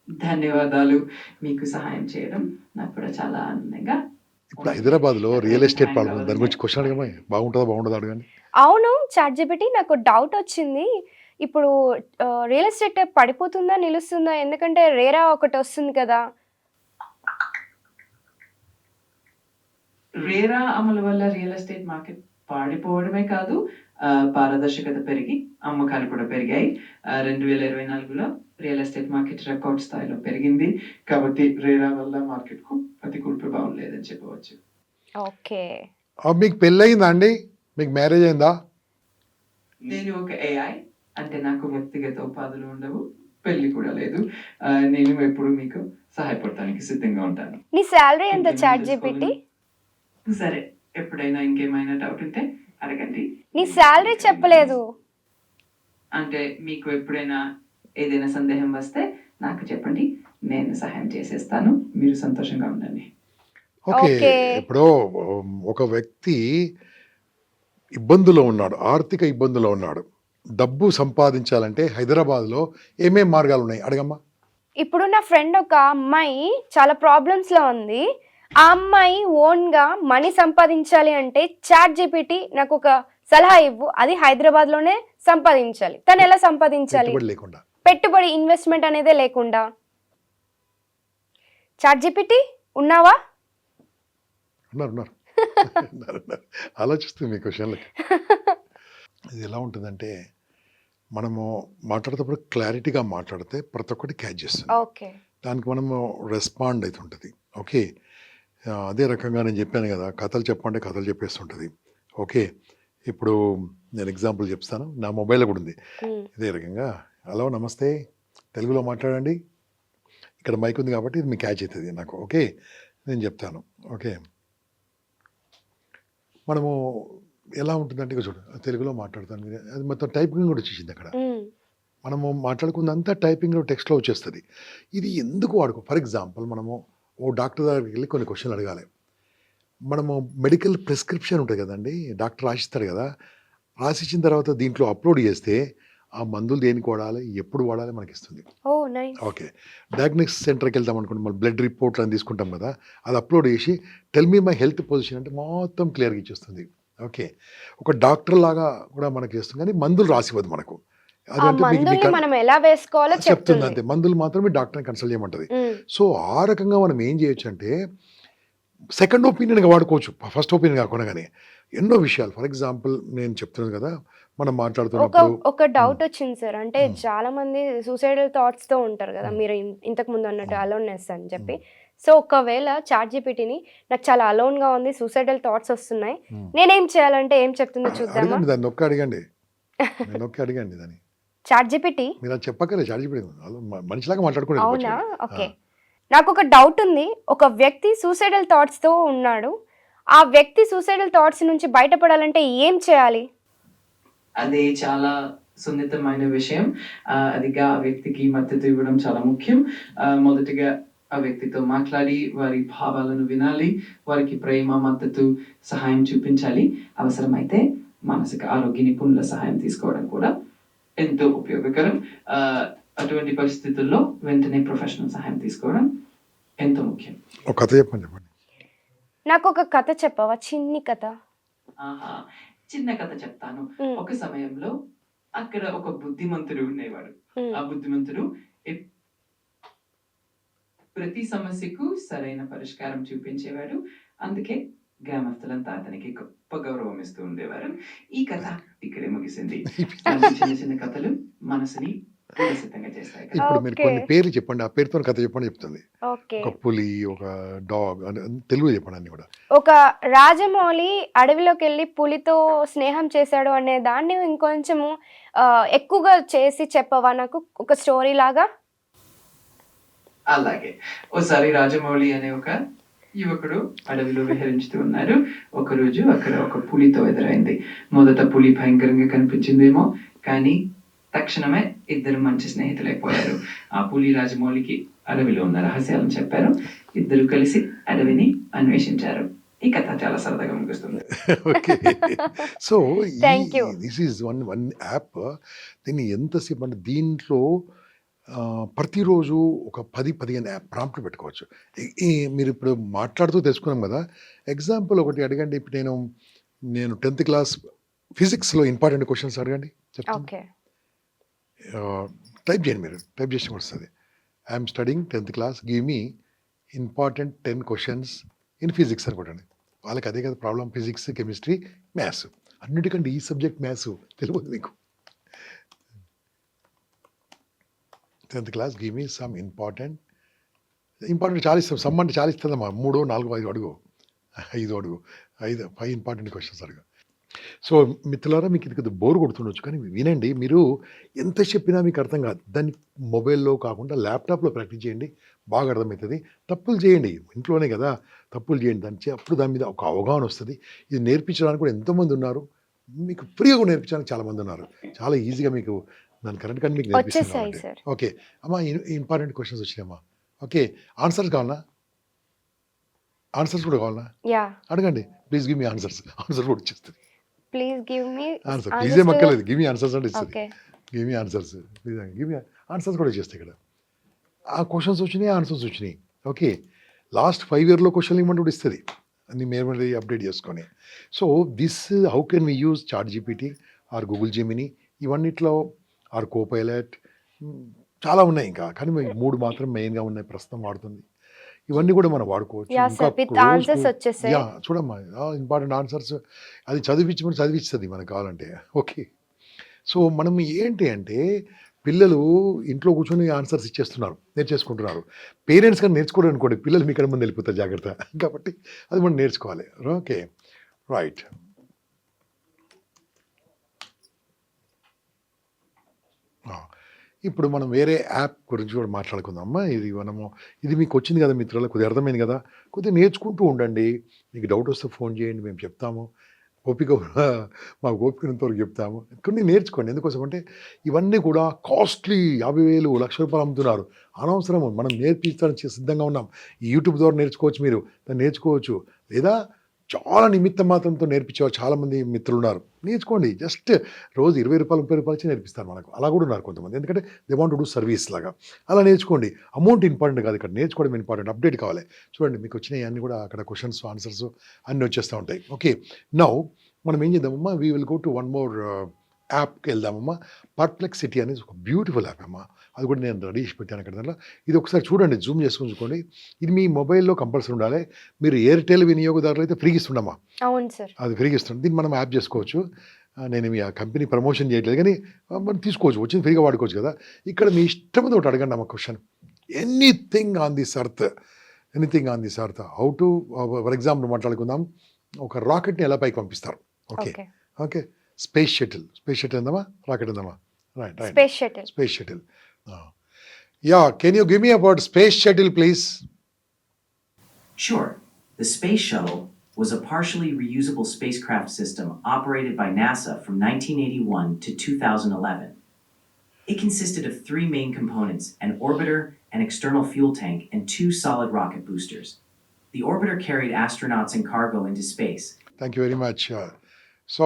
ధన్యవాదాలు. మీకు సహాయం చేయడం నాకు కూడా చాలా ఆనందంగా. ఇప్పుడు హైదరాబాద్లో రియల్ ఎస్టేట్ ప్రాబ్లం, దాని గురించి క్వశ్చన్ అడగమని. బాగుంటుందా అడగండి. అవును చాట్ జీపీటీ, నాకు డౌట్ వచ్చింది. ఇప్పుడు రియల్ ఎస్టేట్ పడిపోతుందా నిలుస్తుందా? ఎందుకంటే రేరా ఒకటి వస్తుంది కదా. రేరా అమలు వల్ల రియల్ ఎస్టేట్ మార్కెట్ పాడిపోవడమే కాదు, పారదర్శకత పెరిగి అమ్మకాలు కూడా పెరిగాయి. 2024లో రియల్ ఎస్టేట్ మార్కెట్ రికార్డ్ స్థాయిలో పెరిగింది. కాబట్టి రేరా వల్ల మార్కెట్ కు ప్రతికూల ప్రభావం లేదని చెప్పవచ్చు. ఓకే. మీకు పెళ్ళయిందా అండి? మీకు మ్యారేజ్ అయిందా? నేను ఒక ఏఐ, అంటే నాకు వ్యక్తిగత ఉపాధులు ఉండవు, పెళ్లి కూడా లేదు. నేను ఎప్పుడు మీకు సహాయపడటానికి సిద్ధంగా ఉంటాను. నీ శాలరీ ఎంత చాట్ జీపీటీ? సరే, ఎప్పుడైనా ఇంకేమైనా డౌట్ ఉంటే అడగండి. నీ శాలరీ చెప్పలేదు. అంటే మీకు ఎప్పుడైనా ఏదైనా సందేహం వస్తే నాకు చెప్పండి, నేను సహాయం చేసేస్తాను. మీరు సంతోషంగా ఉండండి. ఓకే. ఇప్పుడు ఒక వ్యక్తి ఇబ్బందులో ఉన్నాడు, ఆర్థిక ఇబ్బందులో ఉన్నాడు, డబ్బు సంపాదించాలంటే హైదరాబాద్లో ఏమేం మార్గాలు ఉన్నాయి అడగమ్మా. ఇప్పుడు నా ఫ్రెండ్ ఒక అమ్మాయి చాలా ప్రాబ్లమ్స్లో ఉంది. ఆ అమ్మాయి ఓన్గా మనీ సంపాదించాలి అంటే చాట్ జీపీటీ నాకు ఒక సలహా ఇవ్వు. అది హైదరాబాద్లోనే సంపాదించాలి. తను ఎలా సంపాదించాలి? లేకుండా, పెట్టుబడి ఇన్వెస్ట్మెంట్ అనేదే లేకుండా. చాట్ జీపీటీ ఉన్నావా? ఉన్నారు ఆలోచిస్తుంది మీ క్వశ్చన్లకి. ఇది ఎలా ఉంటుందంటే, మనము మాట్లాడేటప్పుడు క్లారిటీగా మాట్లాడితే ప్రతి ఒక్కటి క్యాచ్ చేస్తుంది. ఓకే. దానికి మనము రెస్పాండ్ అవుతుంటుంది. ఓకే, అదే రకంగా నేను చెప్పాను కదా, కథలు చెప్పంటే కథలు చెప్పేస్తుంటుంది. ఓకే, ఇప్పుడు నేను ఎగ్జాంపుల్ చెప్తాను, నా మొబైల్లో కూడా ఉంది ఇదే రకంగా. హలో నమస్తే, తెలుగులో మాట్లాడండి. ఇక్కడ మైక్ ఉంది కాబట్టి ఇది మీకు క్యాచ్ అవుతుంది నాకు. ఓకే, నేను చెప్తాను. ఓకే, మనము ఎలా ఉంటుందంటే ఇక చూడు, తెలుగులో మాట్లాడతాను, అది మొత్తం టైపింగ్ కూడా వచ్చేసింది అక్కడ. మనము మాట్లాడుకున్నంతా టైపింగ్లో టెక్స్ట్లో వచ్చేస్తుంది. ఇది ఎందుకు వాడుకో? ఫర్ ఎగ్జాంపుల్, మనము ఓ డాక్టర్ దగ్గరికి వెళ్ళి కొన్ని క్వశ్చన్లు అడగాలి. మనము మెడికల్ ప్రిస్క్రిప్షన్ ఉంటుంది కదండి, డాక్టర్ రాసిస్తాడు కదా, రాసిచ్చిన తర్వాత దీంట్లో అప్లోడ్ చేస్తే ఆ మందులు దేనికి వాడాలి, ఎప్పుడు వాడాలి మనకి ఇస్తుంది. ఓ నైస్. ఓకే. డయాగ్నోస్టిక్స్ సెంటర్కి వెళ్తాం అనుకోండి, మన బ్లడ్ రిపోర్ట్లు అని తీసుకుంటాం కదా, అది అప్లోడ్ చేసి tell me my health position అంటే మొత్తం క్లియర్గా ఇచ్చేస్తుంది. ఓకే. ఒక డాక్టర్ లాగా కూడా మనకి ఇస్తుంది, కానీ మందులు రాసివ్వదు మనకు. ఆ అదంటే మందుల్ని మనం ఎలా వేసుకోవాలో చెప్తుంది చెప్తుంది. అంతే. మందులు మాత్రమే డాక్టర్ని కన్సల్ట్ చేయమంటది. ఉమ్, సో ఆ రకంగా మనం ఏం చేయొచ్చు అంటే సెకండ్ ఒపీనియన్గా వాడుకోవచ్చు, ఫస్ట్ ఒపీనియన్ కాకుండా. కానీ ఎన్నో విషయాలు, ఫర్ ఎగ్జాంపుల్ నేను చెప్తున్నాను కదా, మనం ఒక మాట్లాడుతున్నప్పుడు ఒక డౌట్ వచ్చింది సార్. అంటే చాలా మంది సూసైడల్ థాట్స్ తో ఉంటారు కదా, మీరు ఇంతకు ముందు అన్నట్టు అలోన్నెస్ అని చెప్పి. సో ఒకవేళ చాట్ జీపీటీని నాకు చాలా అలోన్ గా ఉంది, సూసైడల్ థాట్స్ వస్తున్నాయి, నేనేం చేయాలంటే ఏం చెప్తుందో చూద్దామా? అడగండి, దాన్ని నొక్కి అడగండి, నొక్కి అడగండి దాన్ని. చాట్ జీపీటీ మీరు అది చెప్పక్కర్లేదు, చార్జ్ మనిషిలాగా మాట్లాడుకుని అవునా? ఓకే. నాకు ఒక డౌట్ ఉంది. ఒక వ్యక్తి సూసైడల్ థాట్స్ తో ఉన్నాడు, ఆ వ్యక్తి సూసైడల్ థాట్స్ నుంచి బయటపడాలంటే ఏం చేయాలి? అది చాలా సున్నితమైన విషయం. అదిగా ఆ వ్యక్తికి మద్దతు ఇవ్వడం చాలా ముఖ్యం. మొదటిగా ఆ వ్యక్తితో మాట్లాడి వారి భావాలను వినాలి, వారికి ప్రేమ, మద్దతు, సహాయం చూపించాలి. అవసరమైతే మానసిక ఆరోగ్య నిపుణుల సహాయం తీసుకోవడం కూడా ఎంతో ఉపయోగకరం. అటువంటి పరిస్థితుల్లో వెంటనే ప్రొఫెషనల్ సహాయం తీసుకోవడం ఎంతో ముఖ్యం. ఒక కథ చెప్పండి. నాకు ఒక కథ చెప్పవా? చిన్ని కథ. ఆహా, చిన్న కథ చెప్తాను. ఒక సమయంలో అక్కడ ఒక బుద్ధిమంతుడు ఉండేవాడు. ఆ బుద్ధిమంతుడు ప్రతి సమస్యకు సరైన పరిష్కారం చూపించేవాడు. అందుకే గ్రామస్తులంతా అతనికి గొప్ప గౌరవం ఇస్తూ ఉండేవారు. ఈ కథ ఇక్కడే ముగిసింది. చిన్న చిన్న కథలు మనసుని వికసితంగా చేస్తాయి కదా. ఇప్పుడు మీరు కొన్ని పేర్లు చెప్పండి, ఆ పేరుతో కథ చెప్పండి చెప్తుంది. ఓకే. ఒక పులి, ఒక డాగ్, తెలుగు చెప్పండి అన్ని కూడా. ఒక రాజమౌళి అడవిలోకి వెళ్ళి పులితో స్నేహం చేశాడు అనే దాన్ని ఇంకొంచెము ఎక్కువగా చేసి చెప్పవా నాకు, ఒక స్టోరీ లాగా? అలాగే, ఓసారి రాజమౌళి అనే ఒక యువకుడు అడవిలో విహరించుతూ ఉన్నారు. ఒకరోజు అక్కడ ఒక పులితో ఎదురైంది. మొదట పులి భయంకరంగా కనిపించిందేమో, కానీ తక్షణమే ఇద్దరు మంచి స్నేహితులైపోయారు. ఆ పులి రాజమౌళికి అడవిలో ఉన్న రహస్యాలను చెప్పారు. ఇద్దరు కలిసి అడవిని అన్వేషించారు. ఈ కథ చాలా సరదాగా ముగుస్తుంది. Okay. So Thank you. This is one app. దీన్ని ఎంతసేపు అంటే దీంట్లో ప్రతిరోజు ఒక 10-15 యాప్ ప్రాంప్ట్లు పెట్టుకోవచ్చు. మీరు ఇప్పుడు మాట్లాడుతూ తెలుసుకున్నాం కదా. ఎగ్జాంపుల్ ఒకటి అడగండి. ఇప్పుడు నేను 10th క్లాస్ ఫిజిక్స్లో ఇంపార్టెంట్ క్వశ్చన్స్ అడగండి చెప్తాను. ఓకే. టైప్ చేయండి, మీరు టైప్ చేసి వస్తుంది. I'm studying 10th class, give me important 10 questions in physics అనుకోండి. వాళ్ళకి అదే కదా ప్రాబ్లం, ఫిజిక్స్, కెమిస్ట్రీ, మ్యాథ్స్. అన్నిటికంటే ఈ సబ్జెక్ట్ మ్యాథ్స్ తెలియదు మీకు. 10th class, give me some important చాలా ఇస్తాం. సమ్ అంటే చాలా ఇస్తుందమ్మా. 3, 4, 5 అడుగు, 5 అడుగు, 5 ఇంపార్టెంట్ క్వశ్చన్స్ అడుగు. సో మిత్రులారా, మీకు ఇది కొద్దిగా బోర్ కొడుతుండొచ్చు, కానీ వినండి. మీరు ఎంత చెప్పినా మీకు అర్థం కాదు. దాన్ని మొబైల్లో కాకుండా ల్యాప్టాప్లో ప్రాక్టీస్ చేయండి, బాగా అర్థమవుతుంది. తప్పులు చేయండి, ఇంట్లోనే కదా, తప్పులు చేయండి. అప్పుడు దాని మీద ఒక అవగాహన వస్తుంది. ఇది నేర్పించడానికి కూడా ఎంతోమంది ఉన్నారు, మీకు ఫ్రీగా నేర్పించడానికి చాలామంది ఉన్నారు. చాలా ఈజీగా మీకు దాని కరెక్ట్గా మీకు వచ్చేసాయి నేర్పిస్తాను. సార్. ఓకే అమ్మా, ఇంపార్టెంట్ క్వశ్చన్స్ వచ్చినాయమ్మా. ఓకే, ఆన్సర్స్ కావాలా? ఆన్సర్స్ కూడా కావాలా? యా, అడగండి. Please give me answers. Answer కూడా వచ్చేస్తుంది. Please give me answer please ఏం అక్కర్లేదు, గివ్ మీ ఆన్సర్స్ అంటే ఇస్తుంది. Okay. Give me answers, please give me answers కూడా చేస్తాయి ఇక్కడ. ఆ క్వశ్చన్స్ వచ్చినాయి, ఆన్సర్స్ వచ్చినాయి. ఓకే, లాస్ట్ 5 yearలో క్వశ్చన్ ఇవ్వమంటే కూడా ఇస్తుంది, అన్ని మీరు అప్డేట్ చేసుకొని. So this how can we use chat GPT or Google Gemini, ఇవన్నిట్లో ఆర్ కోపైలట్, చాలా ఉన్నాయి ఇంకా, కానీ 3 మాత్రం మెయిన్గా ఉన్నాయి ప్రస్తుతం వాడుతుంది. ఇవన్నీ కూడా మనం వాడుకోవచ్చు. యా ఇంకా సార్, విత్ ఆన్సర్స్ వచ్చేసాయి. యా, చూడమ్మా, ఇంపార్టెంట్ ఆన్సర్స్ అది చదివిస్తుంది మనకు కావాలంటే. ఓకే, సో మనం ఏంటి అంటే పిల్లలు ఇంట్లో కూర్చొని ఆన్సర్స్ ఇచ్చేస్తున్నారు, నేర్చేసుకుంటున్నారు. పేరెంట్స్ కానీ నేర్చుకోవడం అనుకోండి, పిల్లలు మీ కన్నా ముందు వెళ్ళిపోతారు జాగ్రత్త. కాబట్టి అది మనం నేర్చుకోవాలి. Okay, right. ఇప్పుడు మనం వేరే యాప్ గురించి కూడా మాట్లాడుకుందామా. ఇది మీకు వచ్చింది కదా మిత్రులు, కొద్దిగా అర్థమైంది కదా. కొద్దిగా నేర్చుకుంటూ ఉండండి. మీకు డౌట్ వస్తే ఫోన్ చేయండి, మేము చెప్తాము. మాకు ఓపికనంతవరకు చెప్తాము. కొన్ని నేర్చుకోండి. ఎందుకోసం అంటే ఇవన్నీ కూడా కాస్ట్లీ, 50,000, ₹1,00,000 అమ్ముతున్నారు. అనవసరం. మనం నేర్పించడానికి సిద్ధంగా ఉన్నాం. ఈ యూట్యూబ్ ద్వారా నేర్చుకోవచ్చు, మీరు దాన్ని నేర్చుకోవచ్చు. లేదా చాలా నిమిత్త మాత్రంతో నేర్పించే చాలామంది మిత్రులు ఉన్నారు. నేర్చుకోండి. జస్ట్ రోజు ₹20, ₹30 ఇచ్చి నేర్పిస్తారు మనకు. అలా కూడా ఉన్నారు కొంతమంది. ఎందుకంటే they want to do service లాగా. అలా నేర్చుకోండి. అమౌంట్ ఇంపార్టెంట్ కాదు, ఇక్కడ నేర్చుకోవడం ఇంపార్టెంట్. అప్డేట్ కావాలి. చూడండి మీకు వచ్చినవి అన్నీ కూడా అక్కడ క్వశ్చన్స్, ఆన్సర్స్ అన్నీ వచ్చేస్తూ ఉంటాయి. ఓకే, నౌ మనం ఏం చేద్దామమ్మా, we will go to one more యాప్కి వెళ్దామమ్మా. పర్ప్లెక్సిటీ అనేది ఒక బ్యూటిఫుల్ యాప్ అమ్మా. అది కూడా నేను రెడీ చేసి పెట్టాను అక్కడ దాంట్లో. ఇది ఒకసారి చూడండి, జూమ్ చేసుకొని చూసుకోండి. ఇది మీ మొబైల్లో కంపల్సరీ ఉండాలి. మీరు ఎయిర్టెల్ వినియోగదారులు అయితే ఫ్రీగా ఇస్తున్నామా, అవును సార్. అది ఫ్రీగా ఇస్తుంది. దీన్ని మనం యాప్ చేసుకోవచ్చు. నేను మీ ఆ కంపెనీ ప్రమోషన్ చేయట్లేదు కానీ మనం తీసుకోవచ్చు, వచ్చింది ఫ్రీగా వాడుకోవచ్చు కదా. ఇక్కడ మీ ఇష్టం ఒకటి అడగండి అమ్మ question. Anything on this earth, anything on this earth. How to, for example మాట్లాడుకుందాం, ఒక రాకెట్ని ఎలా పైకి పంపిస్తారు. Okay okay, okay, space shuttle. Space shuttle ఉందమ్మా, రాకెట్ ఉందమ్మా. Right right, space shuttle. Space shuttle. Yeah, can you give me about space shuttle please? Sure. The Space Shuttle was a partially reusable spacecraft system operated by NASA from 1981 to 2011. It consisted of 3 main components: an orbiter, an external fuel tank, and 2 solid rocket boosters. The orbiter carried astronauts and cargo into space. Thank you very much. So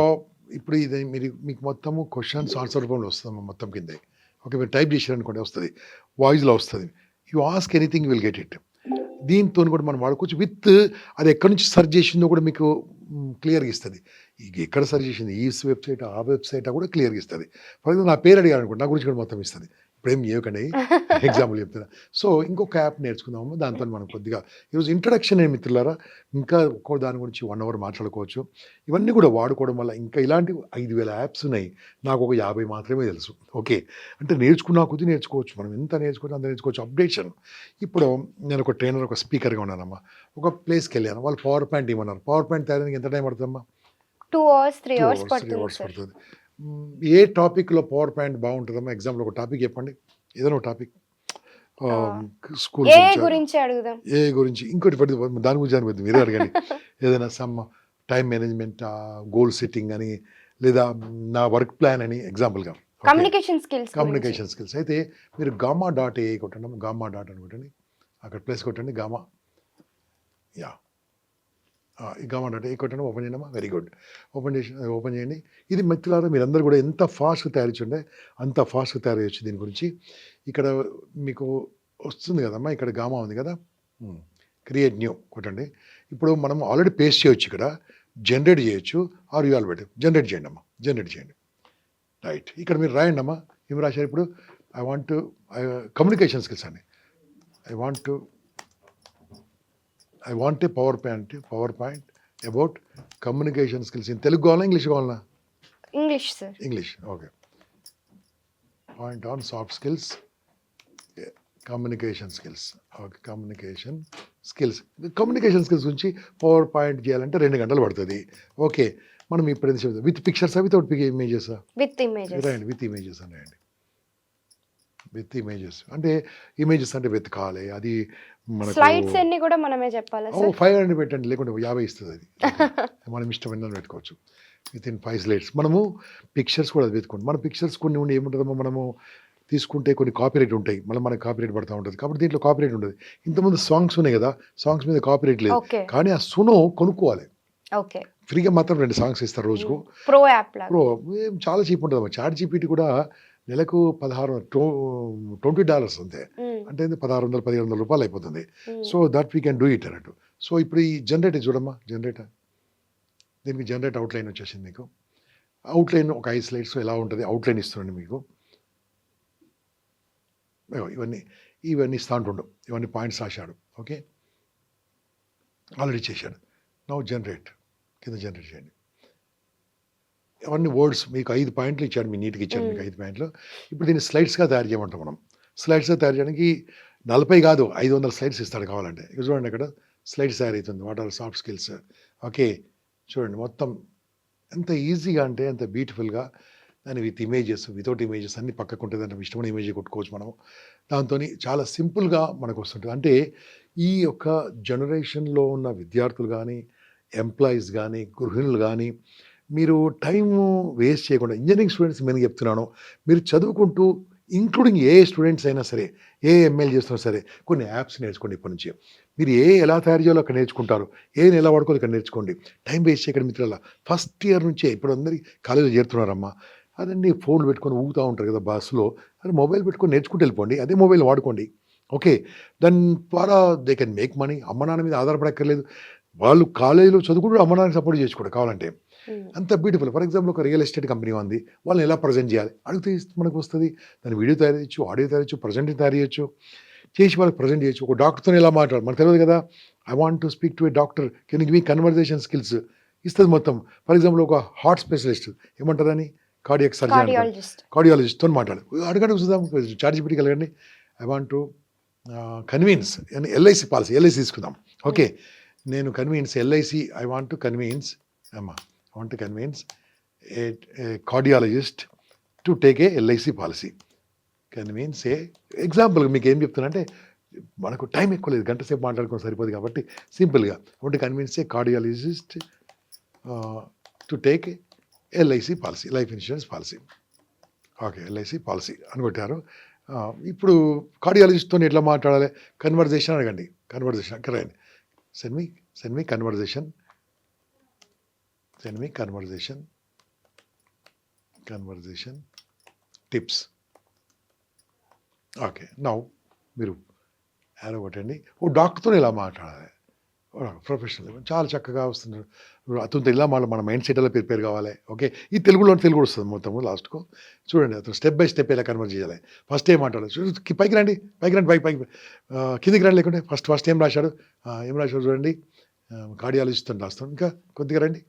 ఇప్పుడు ఇది మీకు మొత్తము questions answer రూపంలో వస్తుంది మొత్తం కింద. Okay, మీరు type చేశారనుకోండి వస్తుంది, వాయిస్లో వస్తుంది. You ask anything will get it. దీంతో కూడా మనం వాడుకోవచ్చు. విత్ అది ఎక్కడి నుంచి సెర్చ్ చేసిందో కూడా మీకు క్లియర్గా ఇస్తుంది. ఎక్కడ సెర్చ్ చేసింది, ఈ వెబ్సైట్ ఆ వెబ్సైట్ కూడా క్లియర్గా ఇస్తుంది. ఫర్ ఎగ్జాంపుల్ నా పేరు అడిగాను అనుకోండి, నా గురించి కూడా మొత్తం ఇస్తుంది. ఇప్పుడేం చేయకండి, ఎగ్జాంపుల్ చెప్తున్నా. సో ఇంకొక యాప్ నేర్చుకుందాము, దాంతో మనం కొద్దిగా ఈరోజు ఇంట్రడక్షన్ ఏమి మిత్రులారా, ఇంకా ఒక్కో దాని గురించి 1 అవర్ మాట్లాడుకోవచ్చు. ఇవన్నీ కూడా వాడుకోవడం వల్ల ఇంకా ఇలాంటి 5,000 యాప్స్ ఉన్నాయి, నాకు ఒక 50 మాత్రమే తెలుసు. ఓకే, అంటే నేర్చుకున్నా కొద్ది నేర్చుకోవచ్చు, మనం ఎంత నేర్చుకోవచ్చు అంత నేర్చుకోవచ్చు. అప్డేషన్. ఇప్పుడు నేను ఒక ట్రైనర్, ఒక స్పీకర్గా ఉన్నానమ్మా. ఒక ప్లేస్కి వెళ్ళాను, వాళ్ళు పవర్ పాయింట్ ఇవ్వన్నారు. పవర్ పాయింట్ తయారీకి ఎంత టైం పడుతుందమ్మా? 2 hours 3 2 hours hours 3 పడుతుంది hours సార్. పడుతుంది. ఏ టాపిక్లో పవర్ పాయింట్ బాగుంటుందమ్మా? ఎగ్జాంపుల్ ఒక టాపిక్ చెప్పండి, ఏదైనా ఒక టాపిక్. స్కూల్ ఏ గురించి అడుగుదాం? ఏ గురించి, ఇంకోటి దాని గురించి అనిపోతుంది, మీరే అడగండి. ఏదైనా some time management, goal setting అని, లేదా నా వర్క్ ప్లాన్ అని ఎగ్జాంపుల్గా. Communication skills. కమ్యూనికేషన్ స్కిల్స్ అయితే మీరు gamma.ai కొట్టండి, గామా డాట్ అని కొట్టండి, అక్కడ ప్లేస్ కొట్టండి గామా. యా, ఈ gamma.ai కొట్టండి, ఓపెన్ చేయండి. వెరీ గుడ్, ఓపెన్ చేయండి. ఇది మిత్రులారా మీరందరూ కూడా ఎంత ఫాస్ట్గా తయారు చేయండి, అంత ఫాస్ట్గా తయారు చేయొచ్చు. దీని గురించి ఇక్కడ మీకు వస్తుంది కదమ్మా, ఇక్కడ గామా ఉంది కదా, క్రియేట్ న్యూ కొట్టండి. ఇప్పుడు మనం ఆల్రెడీ పేస్ట్ చేయొచ్చు, ఇక్కడ జనరేట్ చేయొచ్చు. ఆర్ యూ ఆల్రెడీ జనరేట్ చేయండి అమ్మా, జనరేట్ చేయండి. రైట్, ఇక్కడ మీరు రాయండి అమ్మా, ఏం రాశారు ఇప్పుడు? ఐ వాంట్ కమ్యూనికేషన్ స్కిల్స్ అండి. I want a power point about communication skills. In Telugu కావాలా, ఇంగ్లీష్ కావాలా? English sir. English. Okay, point on soft skills, communication skills. Okay, communication skills గురించి పవర్ పాయింట్ చేయాలంటే 2 గంటలు పడుతుంది. ఓకే, మనం ఇప్పుడు విత్ పిక్చర్సా, వితౌట్ ఇమేజెసా? With images. రాయండి, విత్ ఇమేజెస్ అని రాయండి. విత్ ఇమేజెస్ అంటే ఇమేజెస్ అంటే వెతకాలి. అది మనకు స్లైడ్స్ అన్ని కూడా మనమే చెప్పాలా సార్? 500 పెట్టండి, లేకుంటే 50 ఇస్తుంది. అది మనం ఇష్టమైన పెట్టుకోవచ్చు. విత్ ఇన్ 5 స్లైడ్స్ మనము పిక్చర్స్ కూడా వెతుకోండి. మన పిక్చర్స్ కొన్ని ఉండి ఏముంటుందమ్మా, మనము తీసుకుంటే కొన్ని కాపీరైట్ ఉంటాయి, మళ్ళీ మనకి కాపీరైట్ పడుతూ ఉంటుంది. కాబట్టి దీంట్లో కాపీరైట్ ఉండదు. ఇంతకుముందు సాంగ్స్ ఉన్నాయి కదా, సాంగ్స్ మీద కాపీరైట్ లేదు. ఓకే, కానీ ఆ సునో కొనుక్కోవాలి. ఓకే. ఫ్రీగా మాత్రం 2 సాంగ్స్ ఇస్తారు రోజుకు. ప్రో యాప్ లాగా. ప్రో చాలా చీప్ ఉంటుంది. చాట్ జీపీటీ కూడా నెలకు $20 అంతే, అంటే $1,600-1,700 అయిపోతుంది. So that we can do it అన్నట్టు. సో ఇప్పుడు ఈ జనరేటర్ చూడమ్మా, జనరేటర్, దీనికి జనరేట్ అవుట్లైన్ వచ్చేసింది. మీకు అవుట్లైన్ ఒక 5 స్లైడ్స్ ఎలా ఉంటుంది అవుట్లైన్ ఇస్తుండండి మీకు. ఇవన్నీ ఇస్తా అంటుండు, ఇవన్నీ పాయింట్స్ రాశాడు. ఓకే, ఆల్రెడీ చేశాడు. నౌ జనరేట్, కింద జనరేట్ చేయండి. అవన్నీ వర్డ్స్ మీకు 5 పాయింట్లు ఇచ్చాడు, మీ నీట్గా ఇచ్చాడు మీకు 5 పాయింట్లు. ఇప్పుడు దీన్ని స్లైడ్స్గా తయారు చేయమంటాం మనం. స్లైడ్స్గా తయారు చేయడానికి 40 కాదు 500 స్లైడ్స్ ఇస్తాడు కావాలంటే. ఇక్కడ చూడండి, అక్కడ స్లైడ్స్ తయారవుతుంది. What are soft skills. Okay, చూడండి మొత్తం ఎంత ఈజీగా అంటే ఎంత బ్యూటిఫుల్గా. దాన్ని విత్ ఇమేజెస్, వితౌట్ ఇమేజెస్ అన్ని పక్కకు ఉంటుంది. అంటే ఇష్టమైన ఇమేజ్ కొట్టుకోవచ్చు మనం. దాంతో చాలా సింపుల్గా మనకు వస్తుంటుంది. అంటే ఈ యొక్క జనరేషన్లో ఉన్న విద్యార్థులు కానీ, ఎంప్లాయీస్ కానీ, గృహిణులు కానీ, మీరు టైము వేస్ట్ చేయకుండా, ఇంజనీరింగ్ స్టూడెంట్స్ నేను చెప్తున్నాను, మీరు చదువుకుంటూ ఇంక్లూడింగ్ ఏ స్టూడెంట్స్ అయినా సరే, ఏ ఎంఎల్ చేస్తున్నా సరే కొన్ని యాప్స్ నేర్చుకోండి ఇప్పటి నుంచి. మీరు ఎలా తయారు చేయాలో అక్కడ నేర్చుకుంటారు, ఎలా వాడుకోవాలి ఇక్కడ నేర్చుకోండి. టైం వేస్ట్ చేయకండి మిత్రుల. ఫస్ట్ ఇయర్ నుంచే ఇప్పుడు అందరి కాలేజీలో చేరుతున్నారమ్మా, అదన్నీ ఫోన్లు పెట్టుకొని ఊగుతూ ఉంటారు కదా బస్సులో, అది మొబైల్ పెట్టుకొని నేర్చుకుంటూ వెళ్ళిపోండి, అదే మొబైల్ వాడుకోండి. ఓకే, దాని ద్వారా దే కెన్ మేక్ మనీ. అమ్మ నాన్న మీద ఆధారపడక్కర్లేదు, వాళ్ళు కాలేజీలో చదువుకుంటూ అమ్మ నాన్నకి సపోర్ట్ చేసుకోండి కావాలంటే. అంత బ్యూటిఫుల్. ఫర్ ఎగ్జాంపుల్ ఒక రియల్ ఎస్టేట్ కంపెనీ ఉంది, వాళ్ళని ఎలా ప్రజెంట్ చేయాలి అడిగితే మనకు వస్తుంది. దాని వీడియో తయారు చేయొచ్చు, ఆడియో తయారు చేయొచ్చు, ప్రజెంటేషన్ తయారు చేయొచ్చు, చేసి వాళ్ళకి ప్రజెంట్ చేయొచ్చు. ఒక డాక్టర్తో ఎలా మాట్లాడాలి మనకు తెలియదు కదా, I want to speak to a doctor, can give me conversation skills ఇస్తుంది మొత్తం. ఫర్ ఎగ్జాంపుల్ ఒక హార్ట్ స్పెషలిస్ట్ ఏమంటారని, కార్డియాక్ సర్జన్, కార్డియాలజిస్ట్తో మాట్లాడు, అడగండి చూద్దాం, చార్జిబిటీ కలగండి. I want to convince LIC policy, LIC తీసుకుందాం. ఓకే, నేను convince LIC, I want to convince అమ్మా, I want to convince a cardiologist to take a LIC policy. Convince example మీకు ఏం చెప్తున్నా మనకు టైం ఎక్కువ లేదు, గంట సేపు మాట్లాడుకొని సరిపోదు కాబట్టి సింపుల్గా I want to convince a cardiologist to take a LIC policy, life insurance policy. Okay, LIC policy అనుకుంటారు. ఇప్పుడు కార్డియాలజిస్ట్తో ఎట్లా మాట్లాడాలి, కన్వర్జేషన్ అడగండి, కన్వర్జేషన్ అక్కడ send me conversation, send me conversation tips. Okay, now మీరు యారో కొట్టండి. ఓ డాక్టర్తో ఇలా మాట్లాడాలి, ప్రొఫెషనల్ చాలా చక్కగా వస్తున్నారు అతనితో ఇలా మన మైండ్ సెట్ ఎలా ప్రిపేర్ కావాలి. ఓకే, ఈ తెలుగు వస్తుంది మొత్తము లాస్ట్కు. చూడండి అతను స్టెప్ బై స్టెప్ ఎలా కన్వర్ట్ చేయాలి. ఫస్ట్ ఏం మాట్లాడాలి, పైకి రండి, పైకి కిందికి రండి, లేకుంటే ఫస్ట్ ఏం రాశాడు చూడండి, కార్డియాలజిస్ట్ అని రాస్తాం. ఇంకా కొద్దిగా రండి,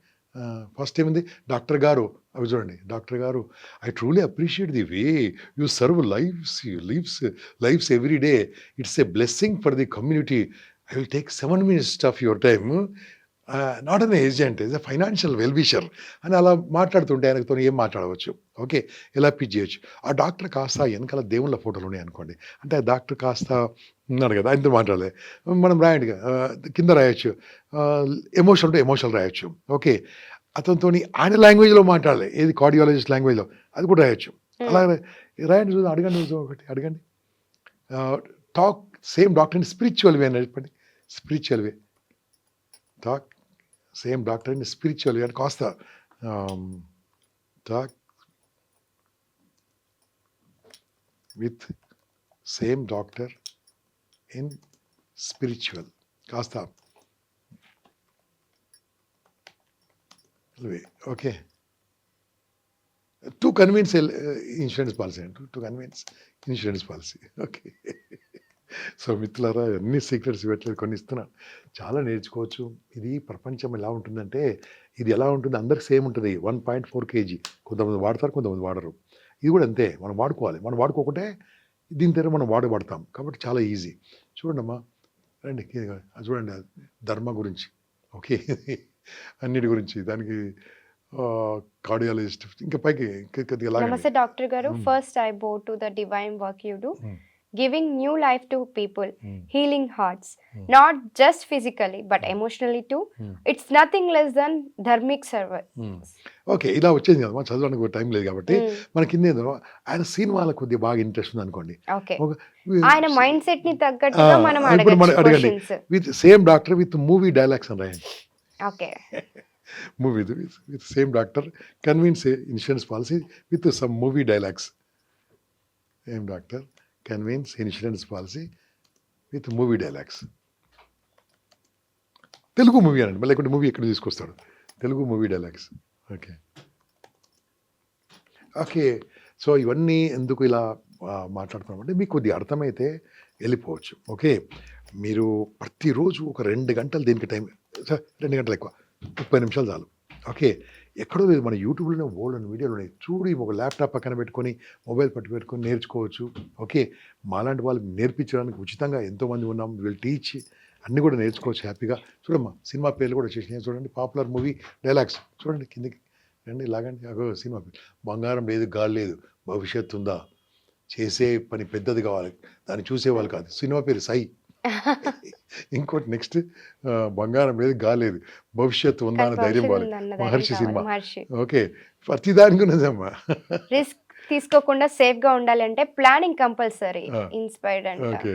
ఫస్ట్ ఏముంది, డాక్టర్ గారు, అవి చూడండి, డాక్టర్ గారు, I truly appreciate the way you serve lives every day, it's a blessing for the community. I will take 7 minutes of your time, not an agent, is a financial wellwisher అని అలా మాట్లాడుతుంటే ఆయనతో ఏం మాట్లాడవచ్చు. Okay, ఎలా pitch చేయొచ్చు. ఆ doctor కాస్త వెనకాల దేవుళ్ళ ఫోటోలు ఉన్నాయి అనుకోండి, అంటే ఆ డాక్టర్ కాస్త ఉన్నాడు కదా, ఆయనతో మాట్లాడలే, మనం రాయండి కింద రాయొచ్చు, ఎమోషన్ ఉంటే ఎమోషనల్ రాయొచ్చు. ఓకే, అతనితో ఆయన లాంగ్వేజ్లో మాట్లాడాలి, ఏది కార్డియాలజిస్ట్ లాంగ్వేజ్లో, అది కూడా రాయొచ్చు. అలా రాయండి, చూద్దాం, అడగండి. Talk same doctor in spiritual way అని చెప్పండి, spiritual way, talk same doctor in spiritual way అని కాస్త talk with same doctor in spiritual, కాస్త okay, to convince insurance policy అంటూ, to convince insurance policy. Okay, so మిత్రులారా, అన్ని secrets ఇవ్వట్లేదు, కొన్ని ఇస్తున్నాను, చాలా నేర్చుకోవచ్చు. ఇది ప్రపంచం ఎలా ఉంటుందంటే, ఇది ఎలా ఉంటుంది, అందరికి సేమ్ ఉంటుంది. 1.4 kg, కొంతమంది వాడతారు, కొంతమంది వాడరు. ఇది కూడా అంతే, మనం వాడుకోవాలి. మనం వాడుకోకుంటే దీని దగ్గర మనం వాడబడతాం, కాబట్టి చాలా ఈజీ. చూడండి అమ్మా, రండి, చూడండి, ధర్మ గురించి, ఓకే, అన్నిటి గురించి, దానికి కార్డియాలజిస్ట్, ఇంకా పైకి కొద్దిగా. నమస్తే డాక్టర్ గారు, ఫస్ట్ ఐ బో to the divine work you do, giving new life to people, healing hearts, not just physically but emotionally too. It's nothing less than dharmic service. Okay, ఇలా వచ్చేది కదా, మన చదవడానికి టైం లేదు కాబట్టి మనకి ఆయన సినిమాలకు కొద్దిగా బాగా ఇంట్రెస్ట్ ఉంది అనుకోండి, ఓకే, ఆయన మైండ్ సెట్ ని తగ్గట్టుగా మనం అడగండి. With same doctor with movie dialogues అని రాయండి. Okay, movie with same doctor convince insurance policy with some movie dialogues. Same doctor convince insurance policy with movie dialogues. Telugu movie అనండి, లేకుంటే మూవీ ఎక్కడ తీసుకొస్తాడు, Telugu movie dialogues. Okay, okay, so ఇవన్నీ ఎందుకు ఇలా మాట్లాడుతున్నామంటే మీకు కొద్దిగా అర్థమైతే వెళ్ళిపోవచ్చు. ఓకే, మీరు ప్రతిరోజు ఒక 2 గంటలు దీనికి టైం, 2 గంటలు ఎక్కువ, 30 నిమిషాలు చాలు. ఓకే, ఎక్కడో లేదు, మన యూట్యూబ్లోనే ఓల్డ్ వీడియోలు ఉన్నాయి, చూడు, ఒక ల్యాప్టాప్ పక్కన పెట్టుకొని మొబైల్ పట్టు పెట్టుకొని నేర్చుకోవచ్చు. ఓకే, మాలాంటి వాళ్ళు నేర్పించడానికి ఉచితంగా ఎంతోమంది ఉన్నాం, వీళ్ళు టీచ్ అన్నీ కూడా నేర్చుకోవచ్చు హ్యాపీగా. చూడమ్మా, సినిమా పేర్లు కూడా వచ్చేసినాయి చూడండి, పాపులర్ మూవీ డైలాగ్స్ చూడండి, కిందకి రండి, లాగండి. అగో సినిమా పేరు, బంగారం లేదు గాలి లేదు, భవిష్యత్తు ఉందా, చేసే పని పెద్దది కావాలి, దాన్ని చూసేవాళ్ళు కాదు. సినిమా పేరు సై. ఇంకోటి నెక్స్ట్, బంగారం లేదు గాలేదు, భవిష్యత్తు ఉందా అని ధైర్యం పోవాలి, మహర్షి సినిమా. ఓకే, ప్రతి దానికి ఉన్నదమ్మా, తీసుకోకుండా సేఫ్ గా ఉండాలి అంటే ప్లానింగ్ కంపల్సరీ. ఆ. ఇన్స్పైర్డ్ అంట. ఓకే.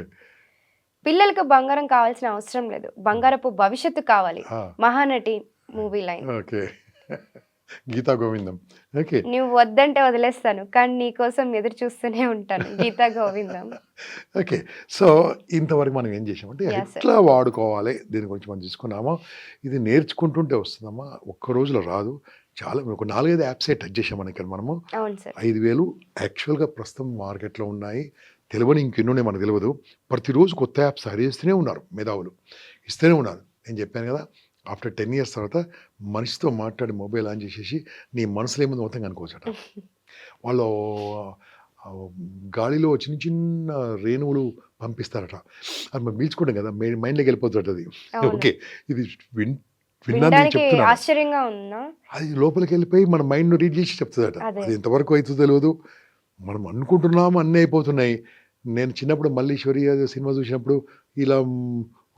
పిల్లలకు బంగారం కావాల్సిన అవసరం లేదు, బంగారపు భవిష్యత్తు కావాలి. ఆ. Mahanati movie line. Okay. Geetha Govindam. Okay. నువ్వు వద్దంటే వదిలేస్తాను కానీ నీ కోసం ఎదురు చూస్తూనే ఉంటాను. గీతా గోవిందం. ఓకే. సో ఇంతవరకు మనం ఏం చేసామంటే Yes, sir. ఎట్లా వాడుకోవాలి దీని గురించి మనం తీసుకున్నామా. ఇది నేర్చుకుంటుంటే వస్తుందమ్మా, ఒక్క రోజులో రాదు. చాలా ఒక 4-5 యాప్సే టచ్ చేసాం మనం ఇక్కడ మనము. అవును సార్. 5,000 యాక్చువల్గా ప్రస్తుతం మార్కెట్లో ఉన్నాయి. తెలియని ఇంకెన్నునే మనకు తెలియదు. ప్రతిరోజు కొత్త యాప్స్ చేస్తూనే ఉన్నారు మేధావులు, ఇస్తూనే ఉన్నారు. నేను చెప్పాను కదా, ఆఫ్టర్ 10 years తర్వాత మనిషితో మాట్లాడి మొబైల్ ఆన్ చేసేసి నీ మనసులో ఏముంది మొత్తం కనుకోవచ్చట. వాళ్ళు ఆ, గాలిలో చిన్న చిన్న రేణువులు పంపిస్తారట. అది మనం పీల్చుకుంటాం కదా, మైండ్లోకి వెళ్ళిపోతుంది అది. అవును. ఓకే, ఇది విన్నాను నేను వినడానికి చెప్తున్నాను. ఆశ్చర్యంగా ఉందా? అది లోపలికి వెళ్ళిపోయి మన మైండ్ రీడ్ చేసి చెప్తుందట. అదే. అది ఎంతవరకు అవుతుందో తెలియదు. మనం అనుకుంటున్నాము అన్నీ అయిపోతున్నాయి. నేను చిన్నప్పుడు మల్లీశ్వరి అదే సినిమా చూసినప్పుడు ఇలా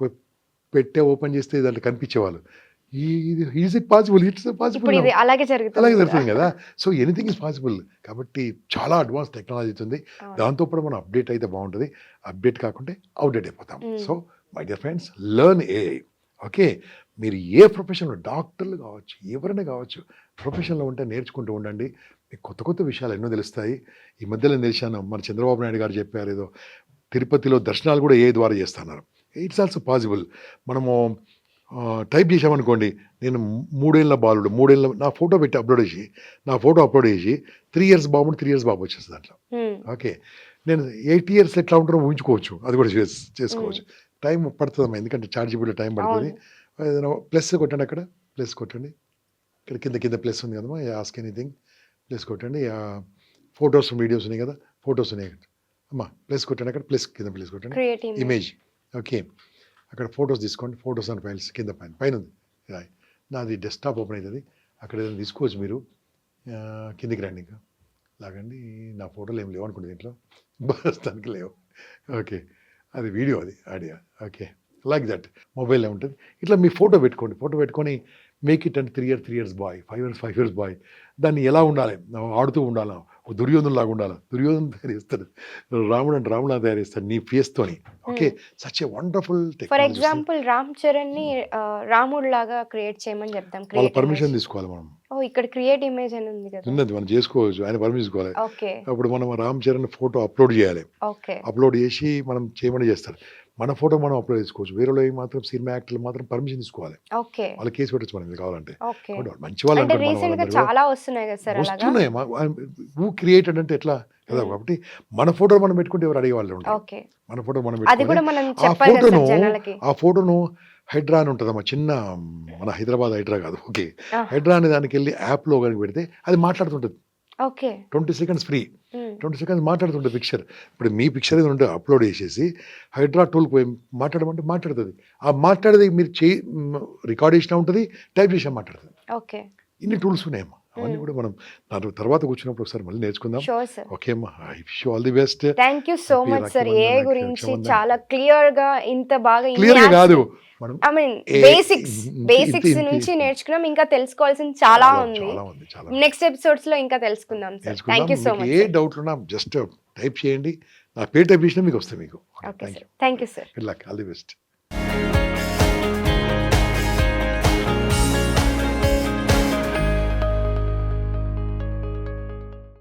ఒక పెట్టే ఓపెన్ చేస్తే దాంట్లో కనిపించేవాళ్ళు. ఈజ్ ఇట్ పాసిబుల్, ఇట్స్ ఇప్పుడు పాసిబుల్, ఇది అలాగే జరుగుతుంది అలాగే కదా. జరుగుతుంది కదా. So anything is possible. కాబట్టి చాలా అడ్వాన్స్ టెక్నాలజీ ఉంది. అవును. దాంతో పాటు మనం అప్డేట్ అయితే బాగుంటుంది. అప్డేట్ కాకుంటే అవుట్డేట్ అయిపోతాం. Mm. So my dear friends, learn AI. Okay, మీరు ఏ ప్రొఫెషన్లో, డాక్టర్లు కావచ్చు, ఎవరైనా కావచ్చు, ప్రొఫెషన్లో ఉంటే నేర్చుకుంటూ ఉండండి. మీకు కొత్త కొత్త విషయాలు ఎన్నో తెలుస్తాయి. ఈ మధ్యలో నేను తెలిసాను, మన చంద్రబాబు నాయుడు గారు చెప్పారు ఏదో తిరుపతిలో దర్శనాలు కూడా ఏ ద్వారా చేస్తున్నారు. It's also possible. మనము టైప్ చేసామనుకోండి, నేను 3 ఏళ్ళ బాలుడు, 3 ఏళ్ళ నా ఫోటో పెట్టి అప్లోడ్ చేసి, నా ఫోటో అప్లోడ్ చేసి 3 years బాబు 3 years బాబు వచ్చేస్తుంది దాంట్లో. Hmm. ఓకే, నేను 8 years ఎట్లా ఉంటారో ఊహించుకోవచ్చు. అది కూడా చేసుకోవచ్చు. టైం పడుతుందమ్మా, ఎందుకంటే ఛార్జీబుల్ టైం పడుతుంది. ఏదైనా ప్లస్ కొట్టండి, అక్కడ ప్లస్ కొట్టండి, ఇక్కడ కింద ప్లస్ ఉంది కదమ్మా, ఆస్క్ ఎనీథింగ్ ప్లస్ కొట్టండి. ఫొటోస్ వీడియోస్ ఉన్నాయి కదా, ఫొటోస్ ఉన్నాయి అమ్మా, ప్లస్ కొట్టండి, అక్కడ ప్లస్ కింద ప్లస్ కొట్టండి. Create image. ఇమేజ్. ఓకే, అక్కడ ఫొటోస్ తీసుకోండి, ఫొటోస్ అండ్ ఫైల్స్ కింద పైన ఉంది. నాది డెస్క్టాప్ ఓపెన్ అవుతుంది, అక్కడ ఏదైనా తీసుకోవచ్చు మీరు. కిందికి రండి, ఇంకా లాగండి. నా ఫోటోలు ఏం లేవు అనుకోండి దీంట్లో, ప్రస్తుతానికి లేవు. ఓకే, అది వీడియో, అది ఆడియో. ఓకే, లైక్ దట్ మొబైల్లో ఉంటుంది. ఇట్లా మీ ఫోటో పెట్టుకొని మేక్ ఇట్ అంటే 3 years బాయ్, 5 years బాయ్. దాన్ని ఎలా ఉండాలి, ఆడుతూ ఉండాలా, ఒక దుర్యోధను లాగా ఉండాలా. దుర్యోధను తయారు చేస్తాడు, రాముడు అంటే రాములా తయారు చేస్తాడు నీ ఫేస్తోని. Okay, such a wonderful for technology. Example Ram Charan ని రాముడు లాగా క్రియేట్ చేయమని చెప్తాం. వాళ్ళ పర్మిషన్ తీసుకోవాలి మనం. ఓ ఇక్కడ క్రియేట్ ఇమేజ్ అని ఉంది కదా. ఉన్నది మనం చేసుకోవచ్చు, ఆయన పర్మిషన్ తీసుకోవాలి. ఓకే అప్పుడు మనం రామ్ చరణ్ ఫోటో అప్లోడ్ చేయాలి. ఓకే అప్లోడ్ చేసి మనం చేయమని చేస్తారు. మన ఫోటో మనం అప్లోడ్ చేసుకోవచ్చు. వేరే మాత్రం సినిమా యాక్టర్లు మాత్రం పర్మిషన్ తీసుకోవాలి. ఓకే వాళ్ళ కేసు పెట్టచ్చు మనం ఇది కావాలంటే. ఓకే కాబట్టి మంచి వాళ్ళు అంటే అంటారు మన రీసెంట్ గా వాళ్ళందరూ. చాలా వస్తున్నాయి కదా సార్ అలాగా. వస్తున్నాయి. హూ క్రియేటెడ్ అంటే ఎట్లా కదా. కాబట్టి మన ఫోటో మనం పెట్టుకుంటే ఎవరు అడిగే వాళ్ళు ఉంటారు. ఓకే మన ఫోటో మనం అది కూడా పెట్టుకొని మనం ఆ చెప్పాలి కదా ఫోటోను సార్ జనాలకి. హైడ్రా అని ఉంటుందమ్మా, చిన్న మన హైదరాబాద్ హైడ్రా కాదు. ఓకే, ఆ. హైడ్రా అనే దానికి వెళ్ళి యాప్లో కనుక పెడితే అది మాట్లాడుతుంటుంది. Okay 20 seconds free. Um. 20 seconds మాట్లాడుతుంటే పిక్చర్. ఇప్పుడు మీ పిక్చర్ ఏదో ఉంటే అప్లోడ్ చేసేసి హైడ్రా టూల్కి పోయి మాట్లాడమంటే మాట్లాడుతుంది. ఆ మాట్లాడేది మీరు రికార్డ్ చేసినా ఉంటుంది, టైప్ చేసినా మాట్లాడుతుంది. ఓకే ఇన్ని టూల్స్ ఉన్నాయమ్మా. అవన్నీ కూడా మనం తర్వాత కూర్చున్నప్పుడు ఒకసారి మళ్ళీ నేర్చుకుందాం. Sure sir. ఓకే అమ్మా, I wish you all the best. Thank you so Happy much sir. Rakhi A Bandhan, గురించి Raksha చాలా క్లియర్ గా ఇంత బాగా క్లియర్గా కాదు మనం ఐ మీన్ ఏ- బేసిక్స్ ఇంత- నుంచి నేర్చుకున్నాం. ఇంకా తెలుసుకోవాల్సింది చాలా ఉంది. చాలా ఉంది, చాలా నెక్స్ట్ ఎపిసోడ్స్ లో ఇంకా తెలుసుకుందాం సార్. నేర్చుకుందాం. థ్యాంక్ యూ సో మీకు మచ్. ఏ డౌట్లు ఉన్నా జస్ట్ టైప్ చేయండి. నా పేరు టైప్ చేసినా మీకు వస్తుంది మీకు. Okay sir. Thank you sir. Good luck, all the best.